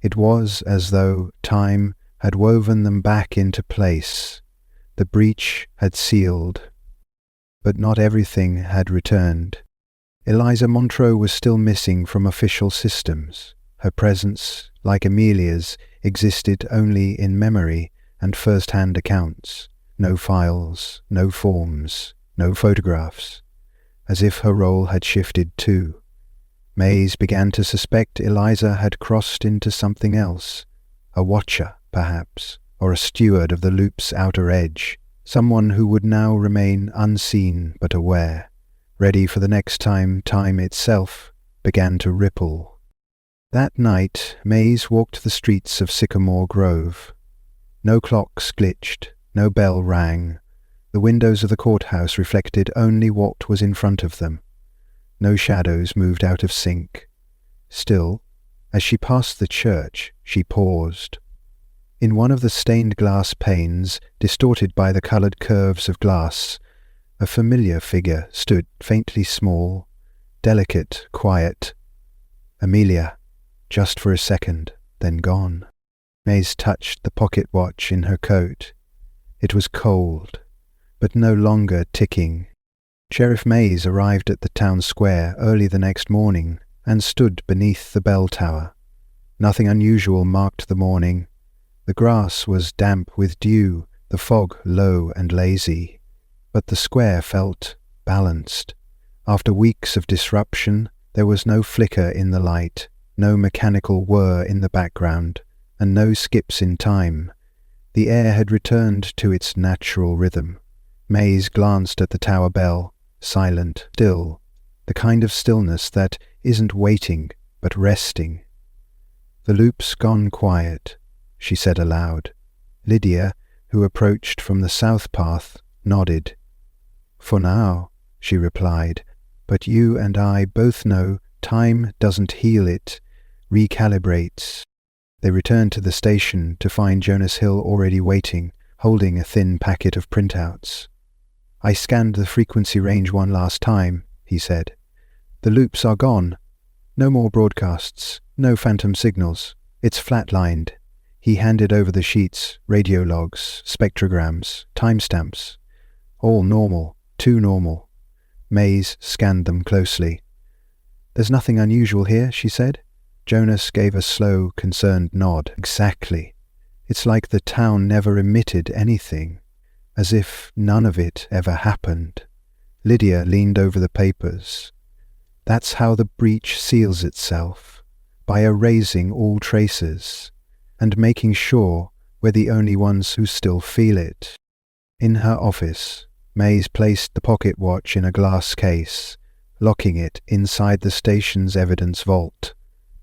Speaker 1: It was as though time had woven them back into place. The breach had sealed. But not everything had returned. Eliza Montreux was still missing from official systems. Her presence, like Amelia's, existed only in memory and first-hand accounts. No files, no forms, no photographs. As if her role had shifted too. Maze began to suspect Eliza had crossed into something else. A watcher, perhaps, or a steward of the loop's outer edge. Someone who would now remain unseen but aware, ready for the next time time itself began to ripple. That night, Maze walked the streets of Sycamore Grove. No clocks glitched, no bell rang. The windows of the courthouse reflected only what was in front of them. No shadows moved out of sync. Still, as she passed the church, she paused. In one of the stained glass panes, distorted by the coloured curves of glass, a familiar figure stood, faintly small, delicate, quiet. Amelia, just for a second, then gone. Maze touched the pocket watch in her coat. It was cold, but no longer ticking. Sheriff Maze arrived at the town square early the next morning and stood beneath the bell tower. Nothing unusual marked the morning. The grass was damp with dew, the fog low and lazy, but the square felt balanced. After weeks of disruption, there was no flicker in the light, no mechanical whir in the background, and no skips in time. The air had returned to its natural rhythm. Maze glanced at the tower bell, silent, still, the kind of stillness that isn't waiting, but resting. "The loop's gone quiet," she said aloud. Lydia, who approached from the south path, nodded. "For now," she replied, "but you and I both know time doesn't heal it, recalibrates." They returned to the station to find Jonas Hill already waiting, holding a thin packet of printouts. "I scanned the frequency range one last time," he said. "The loops are gone. No more broadcasts, no phantom signals. It's flatlined." He handed over the sheets, radio logs, spectrograms, timestamps. All normal, too normal. Maze scanned them closely. "There's nothing unusual here," she said. Jonas gave a slow, concerned nod. "Exactly. It's like the town never emitted anything, as if none of it ever happened." Lydia leaned over the papers. "That's how the breach seals itself, by erasing all traces, and making sure we're the only ones who still feel it." In her office, Maze placed the pocket watch in a glass case, locking it inside the station's evidence vault.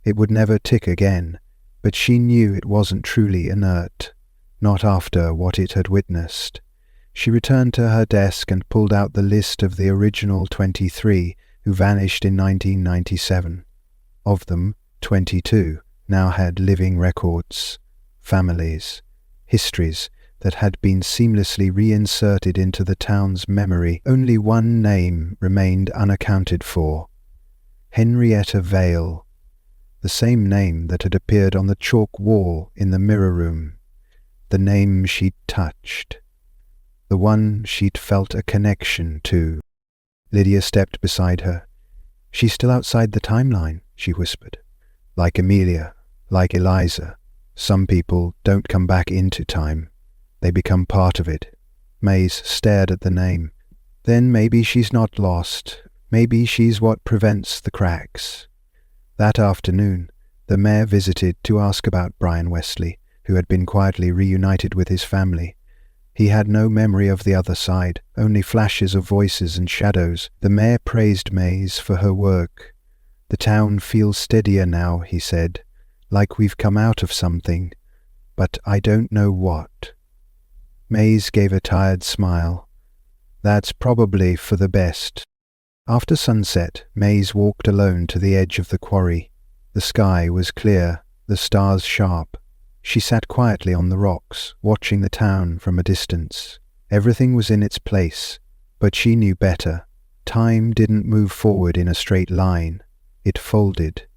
Speaker 1: It would never tick again, but she knew it wasn't truly inert, not after what it had witnessed. She returned to her desk and pulled out the list of the original 23 who vanished in 1997. Of them, 22 now had living records, families, histories that had been seamlessly reinserted into the town's memory. Only one name remained unaccounted for: Henrietta Vale, the same name that had appeared on the chalk wall in the mirror room, the name she'd touched, the one she'd felt a connection to. Lydia stepped beside her. "She's still outside the timeline," she whispered. "Like Amelia, like Eliza, some people don't come back into time. They become part of it." Maze stared at the name. Then maybe she's not lost. Maybe she's what prevents the cracks. That afternoon, the mayor visited to ask about Brian Westley, who had been quietly reunited with his family. He had no memory of the other side, only flashes of voices and shadows. The mayor praised Mays for her work. "The town feels steadier now," he said, "like we've come out of something, but I don't know what." Mays gave a tired smile. "That's probably for the best." After sunset, Mays walked alone to the edge of the quarry. The sky was clear, the stars sharp. She sat quietly on the rocks, watching the town from a distance. Everything was in its place, but she knew better. Time didn't move forward in a straight line. It folded,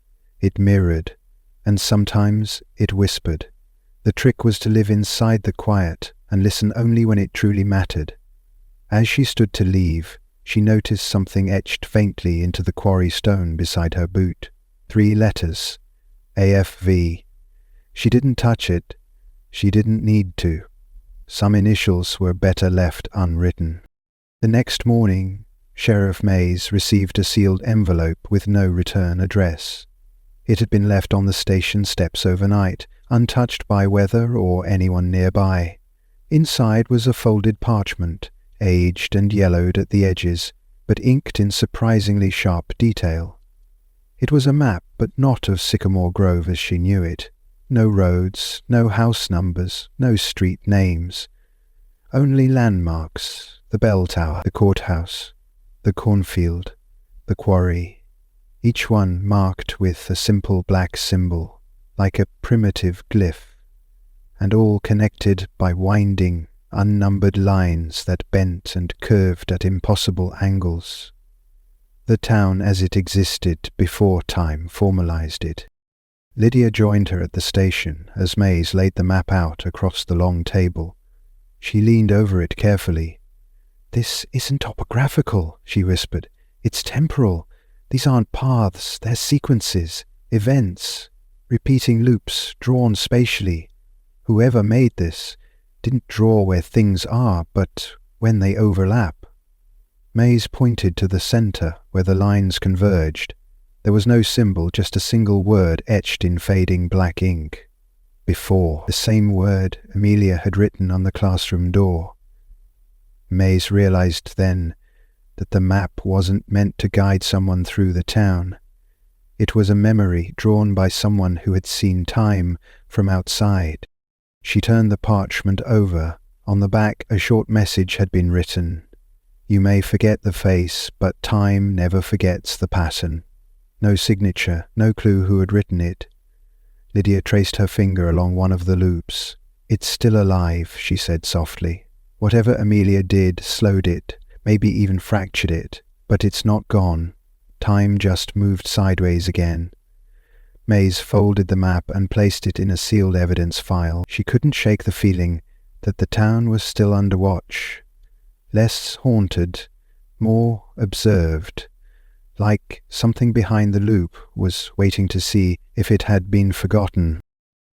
Speaker 1: it mirrored, and sometimes it whispered. The trick was to live inside the quiet and listen only when it truly mattered. As she stood to leave, she noticed something etched faintly into the quarry stone beside her boot. 3 letters. AFV. She didn't touch it. She didn't need to. Some initials were better left unwritten. The next morning, Sheriff Mays received a sealed envelope with no return address. It had been left on the station steps overnight, untouched by weather or anyone nearby. Inside was a folded parchment, aged and yellowed at the edges, but inked in surprisingly sharp detail. It was a map, but not of Sycamore Grove as she knew it. No roads, no house numbers, no street names. Only landmarks, the bell tower, the courthouse, the cornfield, the quarry, each one marked with a simple black symbol, like a primitive glyph, and all connected by winding, unnumbered lines that bent and curved at impossible angles. The town as it existed before time formalized it. Lydia joined her at the station as Mays laid the map out across the long table. She leaned over it carefully. "This isn't topographical," she whispered. "It's temporal. These aren't paths, they're sequences, events, repeating loops drawn spatially. Whoever made this didn't draw where things are, but when they overlap." Mays pointed to the center where the lines converged. There was no symbol, just a single word etched in fading black ink. Before, the same word Amelia had written on the classroom door. Mays realized then that the map wasn't meant to guide someone through the town. It was a memory drawn by someone who had seen time from outside. She turned the parchment over. On the back, a short message had been written. "You may forget the face, but time never forgets the pattern." No signature, no clue who had written it. Lydia traced her finger along one of the loops. "It's still alive," she said softly. "Whatever Amelia did slowed it, maybe even fractured it, but it's not gone. Time just moved sideways again." Mays folded the map and placed it in a sealed evidence file. She couldn't shake the feeling that the town was still under watch. Less haunted, more observed. Like something behind the loop was waiting to see if it had been forgotten.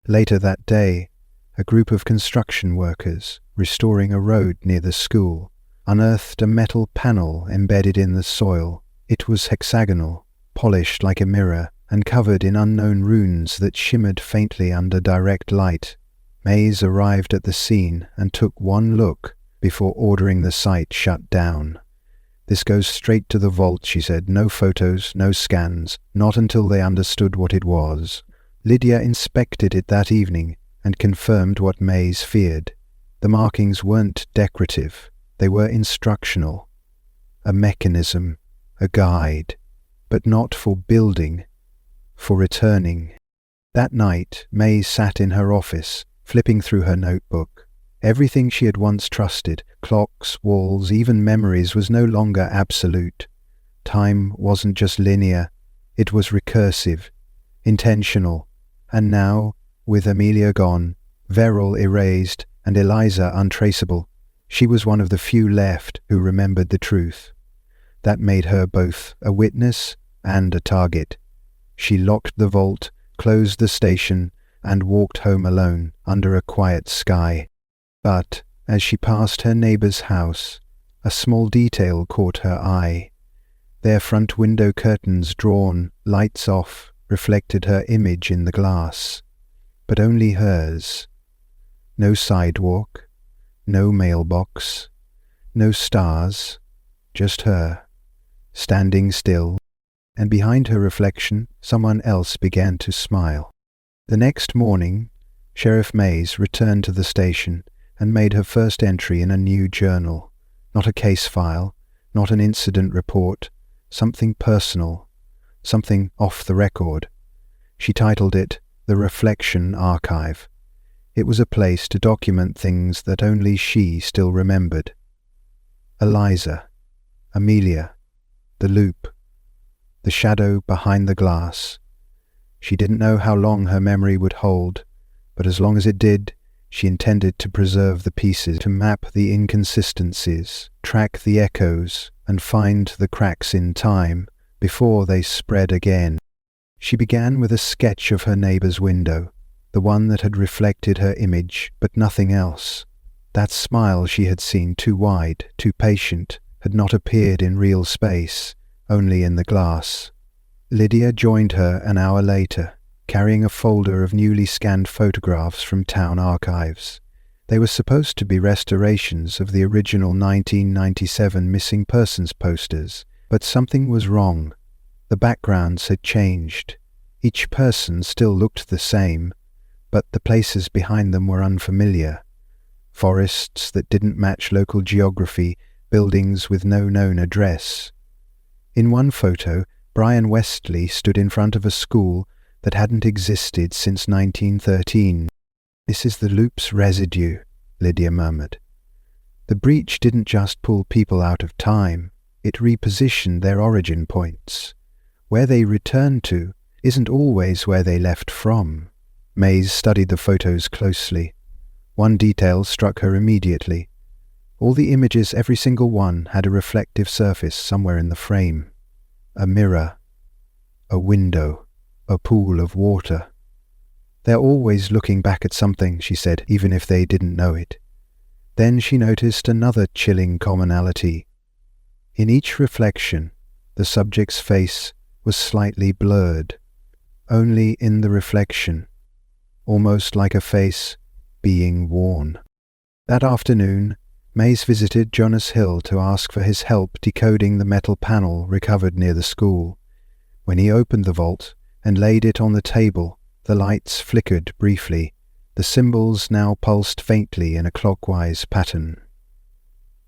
Speaker 1: Later that day, a group of construction workers, restoring a road near the school, unearthed a metal panel embedded in the soil. It was hexagonal, polished like a mirror, and covered in unknown runes that shimmered faintly under direct light. Mays arrived at the scene and took one look before ordering the site shut down. "This goes straight to the vault," she said. "No photos, no scans, not until they understood what it was." Lydia inspected it that evening and confirmed what Mays feared. The markings weren't decorative, they were instructional. A mechanism, a guide, but not for building, for returning. That night, Mays sat in her office, flipping through her notebook. Everything she had once trusted, clocks, walls, even memories, was no longer absolute. Time wasn't just linear, it was recursive, intentional, and now, with Amelia gone, Verrill erased, and Eliza untraceable, she was one of the few left who remembered the truth. That made her both a witness and a target. She locked the vault, closed the station, and walked home alone under a quiet sky. But as she passed her neighbor's house, A small detail caught her eye. Their front window curtains drawn, lights off, reflected her image in the glass. But only hers. No sidewalk, no mailbox, no stars, just her, standing still, and behind her reflection someone else began to smile. The next morning, Sheriff Mays returned to the station and made her first entry in a new journal. Not a case file, not an incident report, something personal, something off the record. She titled it The Reflection Archive. It was a place to document things that only she still remembered. Eliza, Amelia, the loop, the shadow behind the glass. She didn't know how long her memory would hold, but as long as it did, she intended to preserve the pieces, to map the inconsistencies, track the echoes, and find the cracks in time before they spread again. She began with a sketch of her neighbor's window, the one that had reflected her image, but nothing else. That smile she had seen, too wide, too patient, had not appeared in real space, only in the glass. Lydia joined her an hour later, carrying a folder of newly scanned photographs from town archives. They were supposed to be restorations of the original 1997 missing persons posters, but something was wrong. The backgrounds had changed. Each person still looked the same, but the places behind them were unfamiliar. Forests that didn't match local geography, buildings with no known address. In one photo, Brian Westley stood in front of a school that hadn't existed since 1913. "This is the loop's residue," Lydia murmured. The breach didn't just pull people out of time, it repositioned their origin points. Where they returned to isn't always where they left from. Mays studied the photos closely. One detail struck her immediately. All the images, every single one, had a reflective surface somewhere in the frame. A mirror, a window, a pool of water. "They're always looking back at something," she said, even if they didn't know it. Then she noticed another chilling commonality. In each reflection, the subject's face was slightly blurred, only in the reflection, almost like a face being worn. That afternoon, Mays visited Jonas Hill to ask for his help decoding the metal panel recovered near the school. When he opened the vault and laid it on the table, the lights flickered briefly. The symbols now pulsed faintly in a clockwise pattern.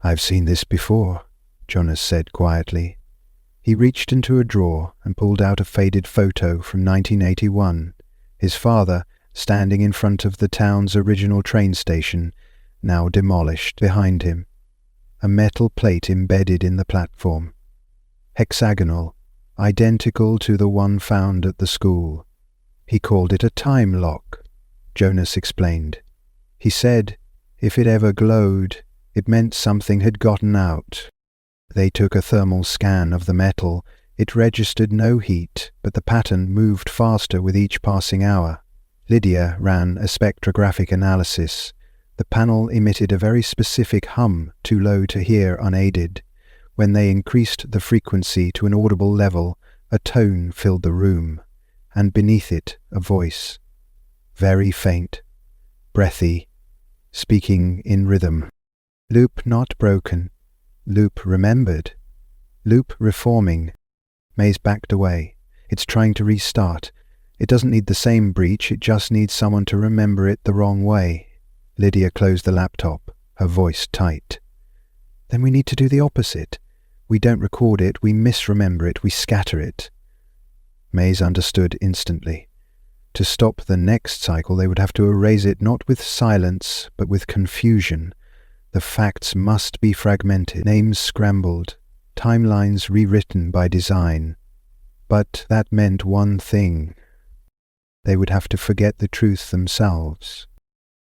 Speaker 1: "I've seen this before," Jonas said quietly. He reached into a drawer and pulled out a faded photo from 1981, his father standing in front of the town's original train station, now demolished, behind him. A metal plate embedded in the platform. Hexagonal, identical to the one found at the school. He called it a time lock, Jonas explained. He said if it ever glowed, it meant something had gotten out. They took a thermal scan of the metal. It registered no heat, but the pattern moved faster with each passing hour. Lydia ran a spectrographic analysis. The panel emitted a very specific hum, too low to hear unaided. When they increased the frequency to an audible level, a tone filled the room, and beneath it a voice. Very faint, breathy, speaking in rhythm. Loop not broken. Loop remembered. Loop reforming. Mays backed away. It's trying to restart. It doesn't need the same breach, it just needs someone to remember it the wrong way. Lydia closed the laptop, her voice tight. Then we need to do the opposite. We don't record it, we misremember it, we scatter it. Mays understood instantly. To stop the next cycle, they would have to erase it not with silence, but with confusion. The facts must be fragmented, names scrambled, timelines rewritten by design. But that meant one thing. They would have to forget the truth themselves.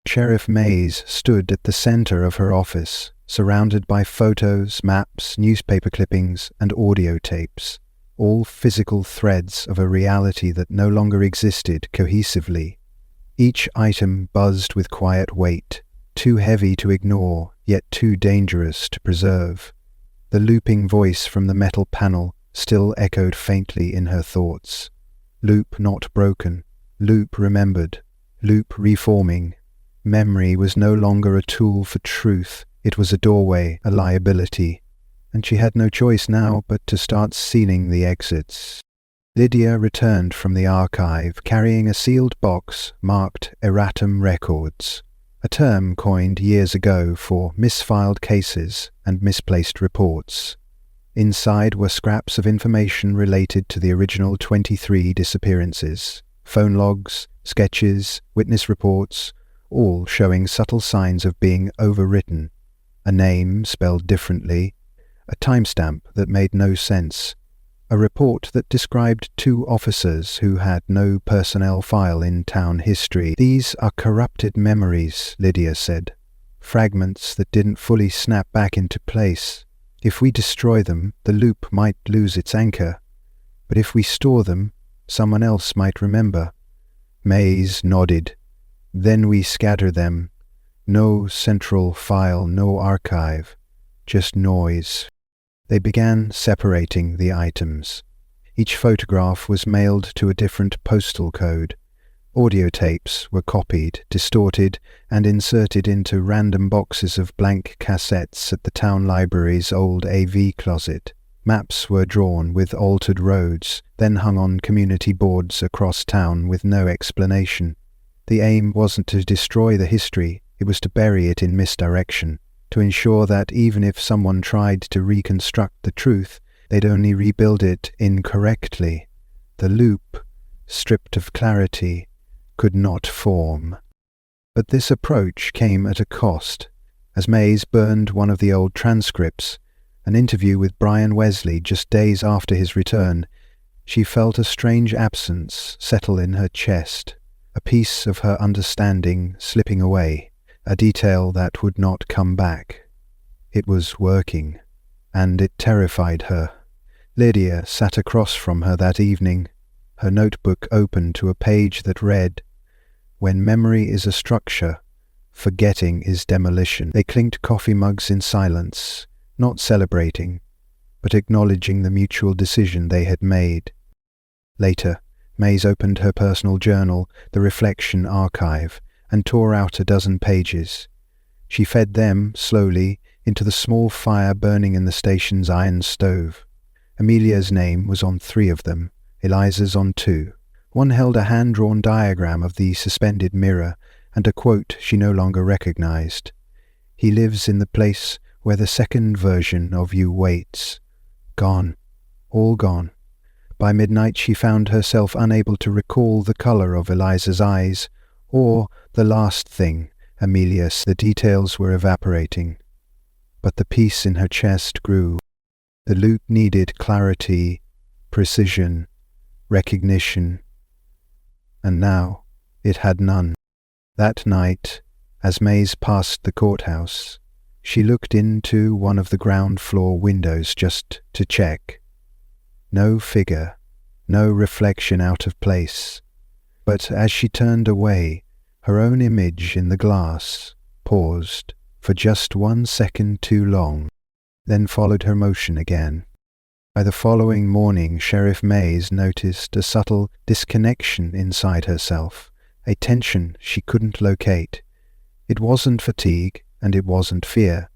Speaker 1: Sheriff Mays stood at the center of her office, surrounded by photos, maps, newspaper clippings, and audio tapes, all physical threads of a reality that no longer existed cohesively. Each item buzzed with quiet weight, too heavy to ignore, yet too dangerous to preserve. The looping voice from the metal panel still echoed faintly in her thoughts. Loop not broken, loop remembered, loop reforming. Memory was no longer a tool for truth, it was a doorway, a liability, and she had no choice now but to start sealing the exits. Lydia returned from the archive carrying a sealed box marked Erratum Records, a term coined years ago for misfiled cases and misplaced reports. Inside were scraps of information related to the original 23 disappearances, phone logs, sketches, witness reports, all showing subtle signs of being overwritten. A name spelled differently, a timestamp that made no sense, a report that described 2 officers who had no personnel file in town history. These are corrupted memories, Lydia said, fragments that didn't fully snap back into place. If we destroy them, the loop might lose its anchor, but if we store them, someone else might remember. Mays nodded. Then we scatter them. No central file, no archive, just noise. They began separating the items. Each photograph was mailed to a different postal code. Audio tapes were copied, distorted, and inserted into random boxes of blank cassettes at the town library's old AV closet. Maps were drawn with altered roads, then hung on community boards across town with no explanation. The aim wasn't to destroy the history, it was to bury it in misdirection, to ensure that even if someone tried to reconstruct the truth, they'd only rebuild it incorrectly. The loop, stripped of clarity, could not form. But this approach came at a cost. As Mays burned one of the old transcripts, an interview with Brian Westley just days after his return, she felt a strange absence settle in her chest, a piece of her understanding slipping away, a detail that would not come back. It was working, and it terrified her. Lydia sat across from her that evening, her notebook open to a page that read, "When memory is a structure, forgetting is demolition." They clinked coffee mugs in silence, not celebrating, but acknowledging the mutual decision they had made. Later, Mays opened her personal journal, the Reflection Archive, and tore out a dozen pages. She fed them, slowly, into the small fire burning in the station's iron stove. Amelia's name was on 3 of them, Eliza's on 2. One held a hand-drawn diagram of the suspended mirror and a quote she no longer recognized. "He lives in the place where the second version of you waits." Gone. All gone. By midnight she found herself unable to recall the color of Eliza's eyes, or the last thing, Amelia's. The details were evaporating. But the peace in her chest grew. The loop needed clarity, precision, recognition, and now it had none. That night, as Mays passed the courthouse, she looked into one of the ground floor windows just to check. No figure, no reflection out of place. But as she turned away, her own image in the glass paused for just 1 second too long, then followed her motion again. By the following morning, Sheriff Mays noticed a subtle disconnection inside herself, a tension she couldn't locate. It wasn't fatigue, and it wasn't fear.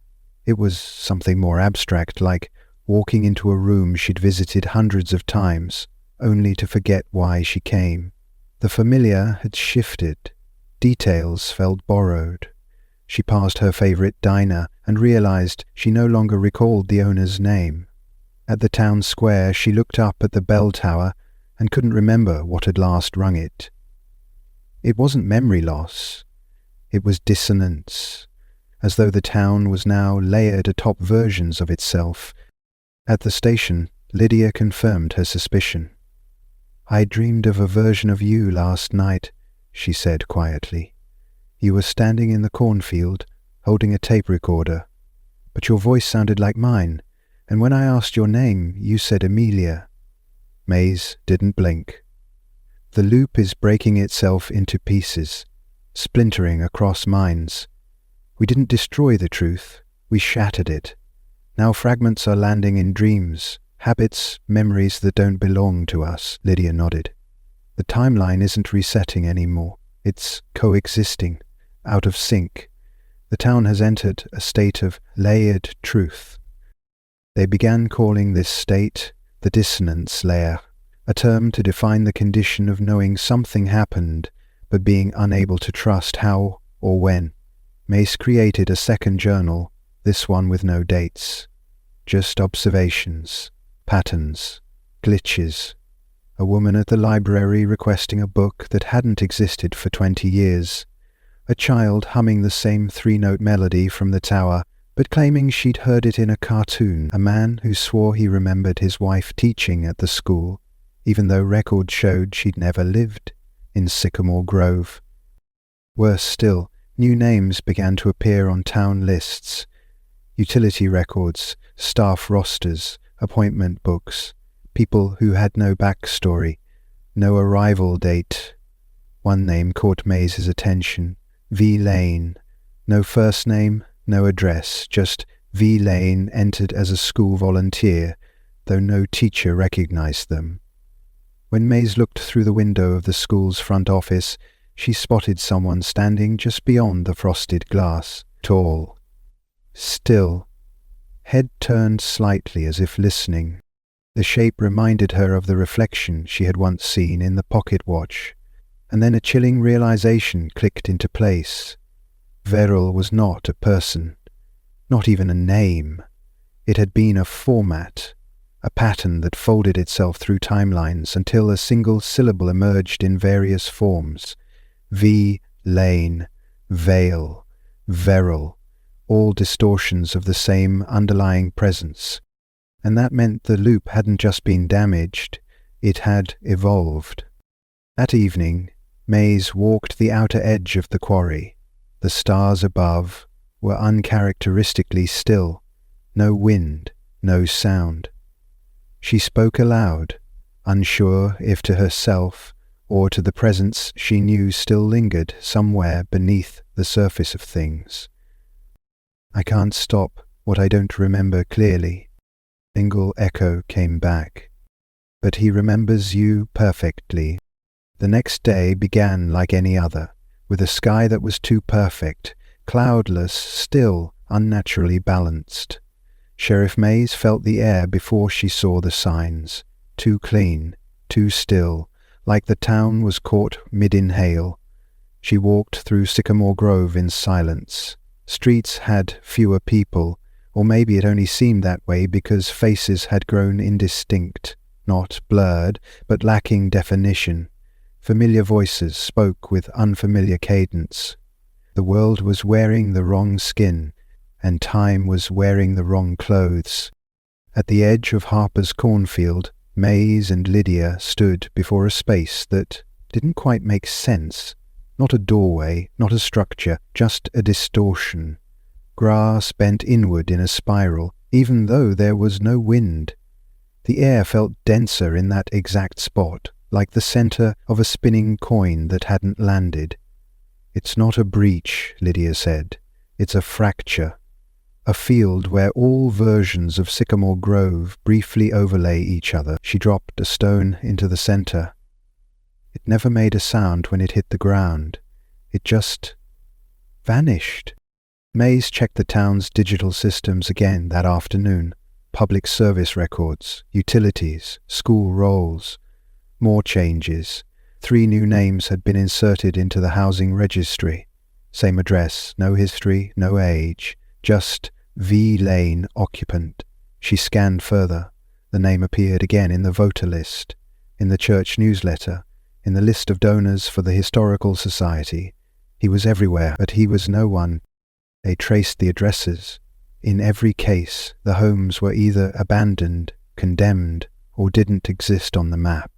Speaker 1: It was something more abstract, like walking into a room she'd visited hundreds of times, only to forget why she came. The familiar had shifted. Details felt borrowed. She passed her favorite diner and realized she no longer recalled the owner's name. At the town square, she looked up at the bell tower and couldn't remember what had last rung it. It wasn't memory loss. It was dissonance, as though the town was now layered atop versions of itself. At the station, Lydia confirmed her suspicion. "I dreamed of a version of you last night," she said quietly. "You were standing in the cornfield, holding a tape recorder, but your voice sounded like mine, and when I asked your name, you said Amelia." Mays didn't blink. The loop is breaking itself into pieces, splintering across minds. We didn't destroy the truth, we shattered it. Now fragments are landing in dreams, habits, memories that don't belong to us, Lydia nodded. The timeline isn't resetting anymore. It's coexisting, out of sync. The town has entered a state of layered truth. They began calling this state the dissonance layer, a term to define the condition of knowing something happened, but being unable to trust how or when. Mace created a second journal, this one with no dates. Just observations, patterns, glitches. A woman at the library requesting a book that hadn't existed for 20 years. A child humming the same three-note melody from the tower, but claiming she'd heard it in a cartoon. A man who swore he remembered his wife teaching at the school, even though records showed she'd never lived in Sycamore Grove. Worse still, new names began to appear on town lists. Utility records, staff rosters, appointment books, people who had no backstory, no arrival date. One name caught Maze's attention, V. Lane. No first name, no address, just V. Lane entered as a school volunteer, though no teacher recognized them. When Maze looked through the window of the school's front office, she spotted someone standing just beyond the frosted glass, tall, still, head turned slightly as if listening. The shape reminded her of the reflection she had once seen in the pocket watch, and then a chilling realization clicked into place. Veril was not a person, not even a name. It had been a format, a pattern that folded itself through timelines until a single syllable emerged in various forms. V, Lane, Vale, Veril, all distortions of the same underlying presence. And that meant the loop hadn't just been damaged, it had evolved. That evening, Maze walked the outer edge of the quarry. The stars above were uncharacteristically still, no wind, no sound. She spoke aloud, unsure if to herself or to the presence she knew still lingered somewhere beneath the surface of things. I can't stop what I don't remember clearly. Single echo came back. But he remembers you perfectly. The next day began like any other, with a sky that was too perfect, cloudless, still, unnaturally balanced. Sheriff Maze felt the air before she saw the signs, too clean, too still, like the town was caught mid-inhale. She walked through Sycamore Grove in silence. Streets had fewer people, or maybe it only seemed that way because faces had grown indistinct, not blurred, but lacking definition. Familiar voices spoke with unfamiliar cadence. The world was wearing the wrong skin, and time was wearing the wrong clothes. At the edge of Harper's cornfield, Maze and Lydia stood before a space that didn't quite make sense. Not a doorway, not a structure, just a distortion. Grass bent inward in a spiral, even though there was no wind. The air felt denser in that exact spot, like the center of a spinning coin that hadn't landed. It's not a breach, Lydia said. It's a fracture. A field where all versions of Sycamore Grove briefly overlay each other. She dropped a stone into the center. It never made a sound when it hit the ground. It just vanished. Maze checked the town's digital systems again that afternoon. Public service records, utilities, school rolls. More changes. 3 new names had been inserted into the housing registry. Same address, no history, no age. Just V. Lane, occupant. She scanned further. The name appeared again in the voter list, in the church newsletter, in the list of donors for the Historical Society. He was everywhere, but he was no one. They traced the addresses. In every case, the homes were either abandoned, condemned, or didn't exist on the map.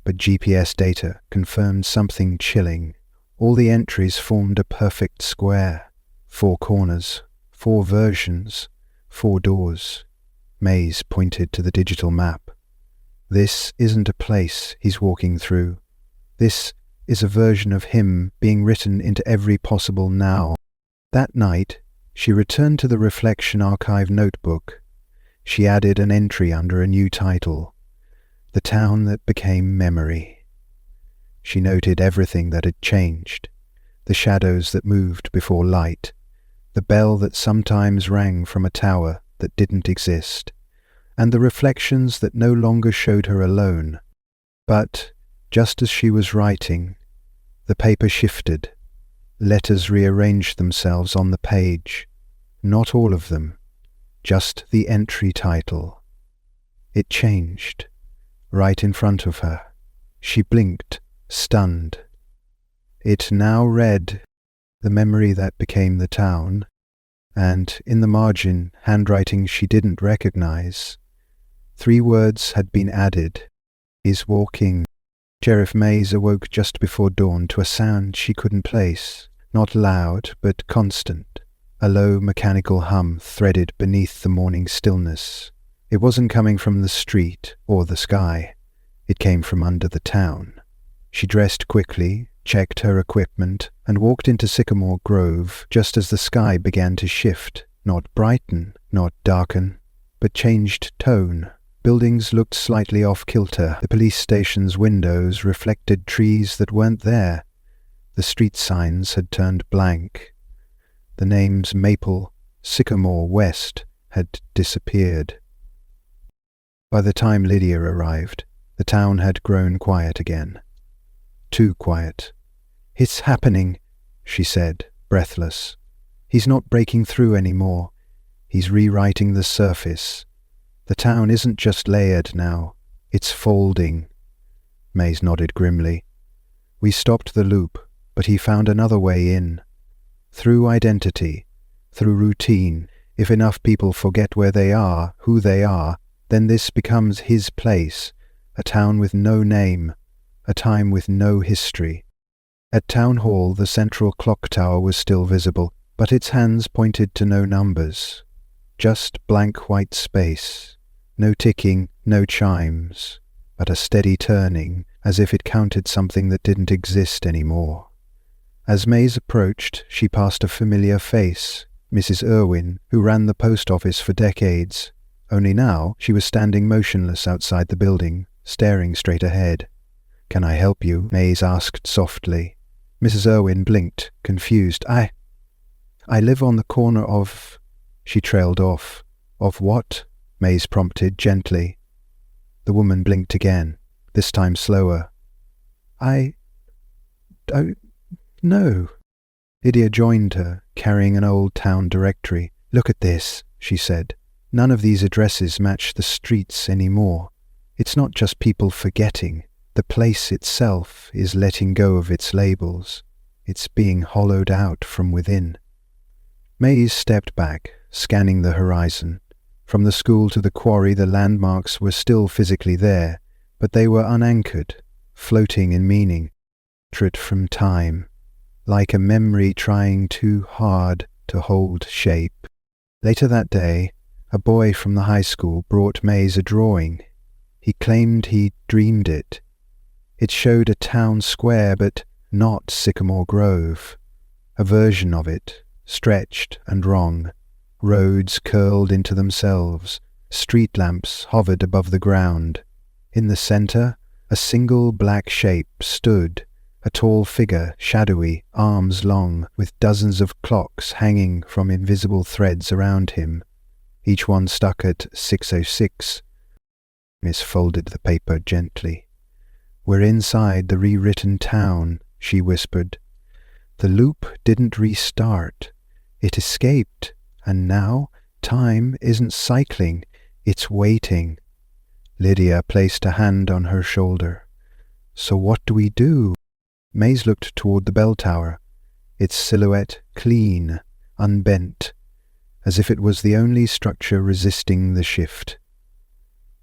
Speaker 1: But GPS data confirmed something chilling. All the entries formed a perfect square. 4 corners, 4 versions, 4 doors. Maze pointed to the digital map. This isn't a place he's walking through. This is a version of him being written into every possible now. That night, she returned to the Reflection Archive notebook. She added an entry under a new title, "The Town That Became Memory." She noted everything that had changed, the shadows that moved before light, the bell that sometimes rang from a tower that didn't exist, and the reflections that no longer showed her alone. But, just as she was writing, the paper shifted. Letters rearranged themselves on the page. Not all of them, just the entry title. It changed, right in front of her. She blinked, stunned. It now read, "The Memory That Became the Town," and in the margin, handwriting she didn't recognize. 3 words had been added. "Is walking." Sheriff Mays awoke just before dawn to a sound she couldn't place. Not loud, but constant. A low mechanical hum threaded beneath the morning stillness. It wasn't coming from the street or the sky. It came from under the town. She dressed quickly, checked her equipment, and walked into Sycamore Grove just as the sky began to shift, not brighten, not darken, but changed tone. Buildings looked slightly off-kilter. The police station's windows reflected trees that weren't there. The street signs had turned blank. The names Maple, Sycamore, West had disappeared. By the time Lydia arrived, the town had grown quiet again. Too quiet. "It's happening," she said, breathless. "He's not breaking through anymore. He's rewriting the surface. The town isn't just layered now, it's folding." Mays nodded grimly. "We stopped the loop, but he found another way in. Through identity, through routine. If enough people forget where they are, who they are, then this becomes his place, a town with no name, a time with no history." At Town Hall, the central clock tower was still visible, but its hands pointed to no numbers. Just blank white space. No ticking, no chimes, but a steady turning, as if it counted something that didn't exist anymore. As Mays approached, she passed a familiar face, Mrs. Irwin, who ran the post office for decades. Only now she was standing motionless outside the building, staring straight ahead. "Can I help you?" Mays asked softly. Mrs. Irwin blinked, confused. I live on the corner of..." She trailed off. "Of what?" Mays prompted gently. The woman blinked again, this time slower. "I don't know." Lydia joined her, carrying an old town directory. "Look at this," she said. "None of these addresses match the streets anymore. It's not just people forgetting. The place itself is letting go of its labels. It's being hollowed out from within." Mays stepped back, scanning the horizon. From the school to the quarry, the landmarks were still physically there, but they were unanchored, floating in meaning, portrait from time, like a memory trying too hard to hold shape. Later that day, a boy from the high school brought Mays a drawing. He claimed he'd dreamed it. It showed a town square, but not Sycamore Grove. A version of it, stretched and wrong. Roads curled into themselves. Street lamps hovered above the ground. In the center, a single black shape stood, a tall figure, shadowy, arms long, with dozens of clocks hanging from invisible threads around him, each one stuck at 6:06. Miss folded the paper gently. "We're inside the rewritten town," she whispered. "The loop didn't restart. It escaped. And now, time isn't cycling, it's waiting." Lydia placed a hand on her shoulder. "So what do we do?" Mays looked toward the bell tower, its silhouette clean, unbent, as if it was the only structure resisting the shift.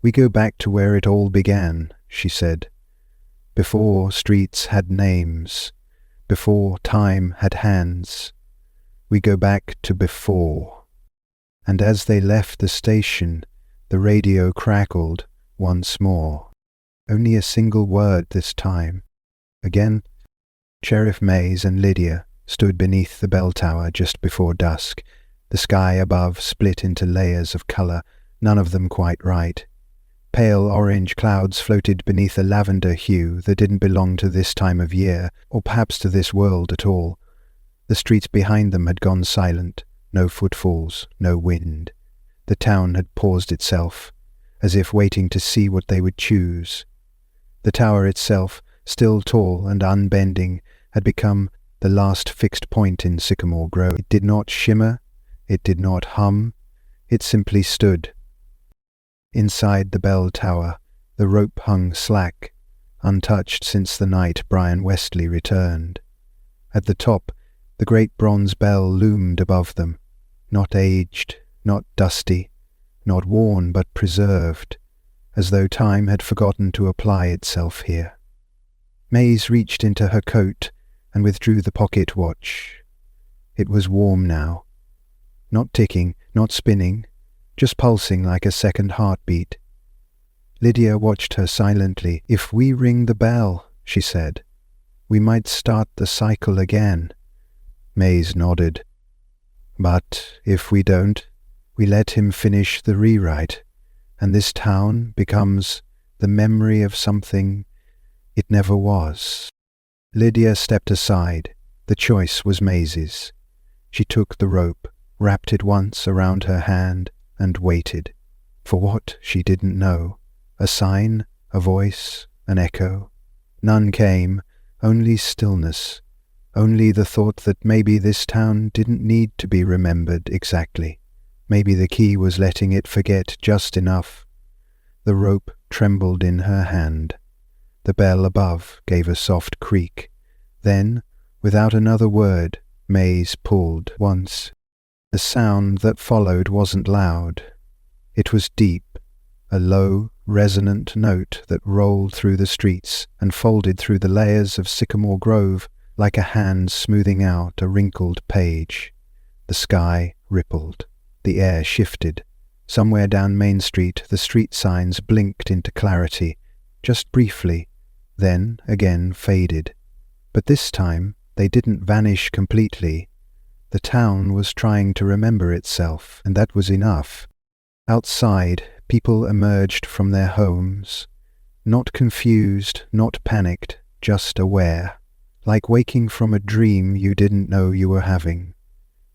Speaker 1: "We go back to where it all began," she said. "Before streets had names, before time had hands. We go back to before." And as they left the station, the radio crackled once more. Only a single word this time. Again, Sheriff Mays and Lydia stood beneath the bell tower just before dusk. The sky above split into layers of color, none of them quite right. Pale orange clouds floated beneath a lavender hue that didn't belong to this time of year, or perhaps to this world at all. The streets behind them had gone silent, no footfalls, no wind. The town had paused itself, as if waiting to see what they would choose. The tower itself, still tall and unbending, had become the last fixed point in Sycamore Grove. It did not shimmer, it did not hum, it simply stood. Inside the bell tower, the rope hung slack, untouched since the night Brian Westley returned. At the top, the great bronze bell loomed above them, not aged, not dusty, not worn but preserved, as though time had forgotten to apply itself here. Maze reached into her coat and withdrew the pocket watch. It was warm now. Not ticking, not spinning, just pulsing like a second heartbeat. Lydia watched her silently. "If we ring the bell," she said, "we might start the cycle again." Maze nodded. "But if we don't, we let him finish the rewrite, and this town becomes the memory of something it never was." Lydia stepped aside. The choice was Maze's. She took the rope, wrapped it once around her hand, and waited. For what, she didn't know. A sign, a voice, an echo. None came, only stillness. Only the thought that maybe this town didn't need to be remembered exactly. Maybe the key was letting it forget just enough. The rope trembled in her hand. The bell above gave a soft creak. Then, without another word, Maze pulled once. The sound that followed wasn't loud. It was deep, a low, resonant note that rolled through the streets and folded through the layers of Sycamore Grove like a hand smoothing out a wrinkled page. The sky rippled. The air shifted. Somewhere down Main Street, the street signs blinked into clarity, just briefly, then again faded. But this time, they didn't vanish completely. The town was trying to remember itself, and that was enough. Outside, people emerged from their homes, not confused, not panicked, just aware, like waking from a dream you didn't know you were having.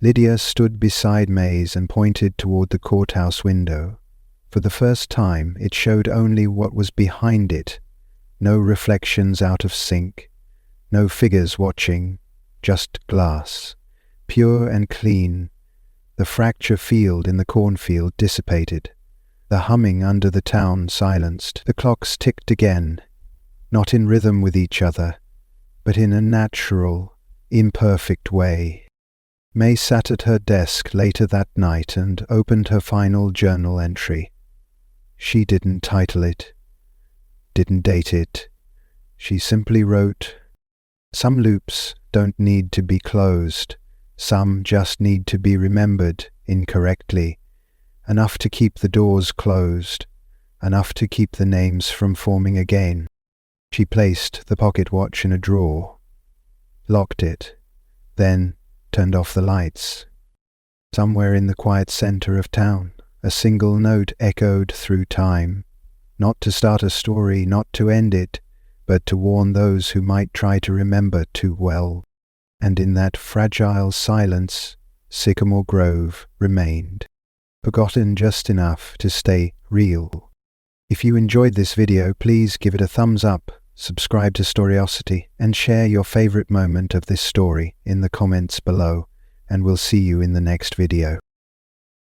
Speaker 1: Lydia stood beside Maze and pointed toward the courthouse window. For the first time, it showed only what was behind it. No reflections out of sync, no figures watching, just glass. Pure and clean. The fracture field in the cornfield dissipated. The humming under the town silenced. The clocks ticked again, not in rhythm with each other, but in a natural, imperfect way. May sat at her desk later that night and opened her final journal entry. She didn't title it, didn't date it. She simply wrote, "Some loops don't need to be closed. Some just need to be remembered incorrectly. Enough to keep the doors closed, enough to keep the names from forming again." She placed the pocket watch in a drawer, locked it, then turned off the lights. Somewhere in the quiet center of town, a single note echoed through time, not to start a story, not to end it, but to warn those who might try to remember too well. And in that fragile silence, Sycamore Grove remained, forgotten just enough to stay real. If you enjoyed this video, please give it a thumbs up, subscribe to Storiosity, and share your favorite moment of this story in the comments below, and we'll see you in the next video.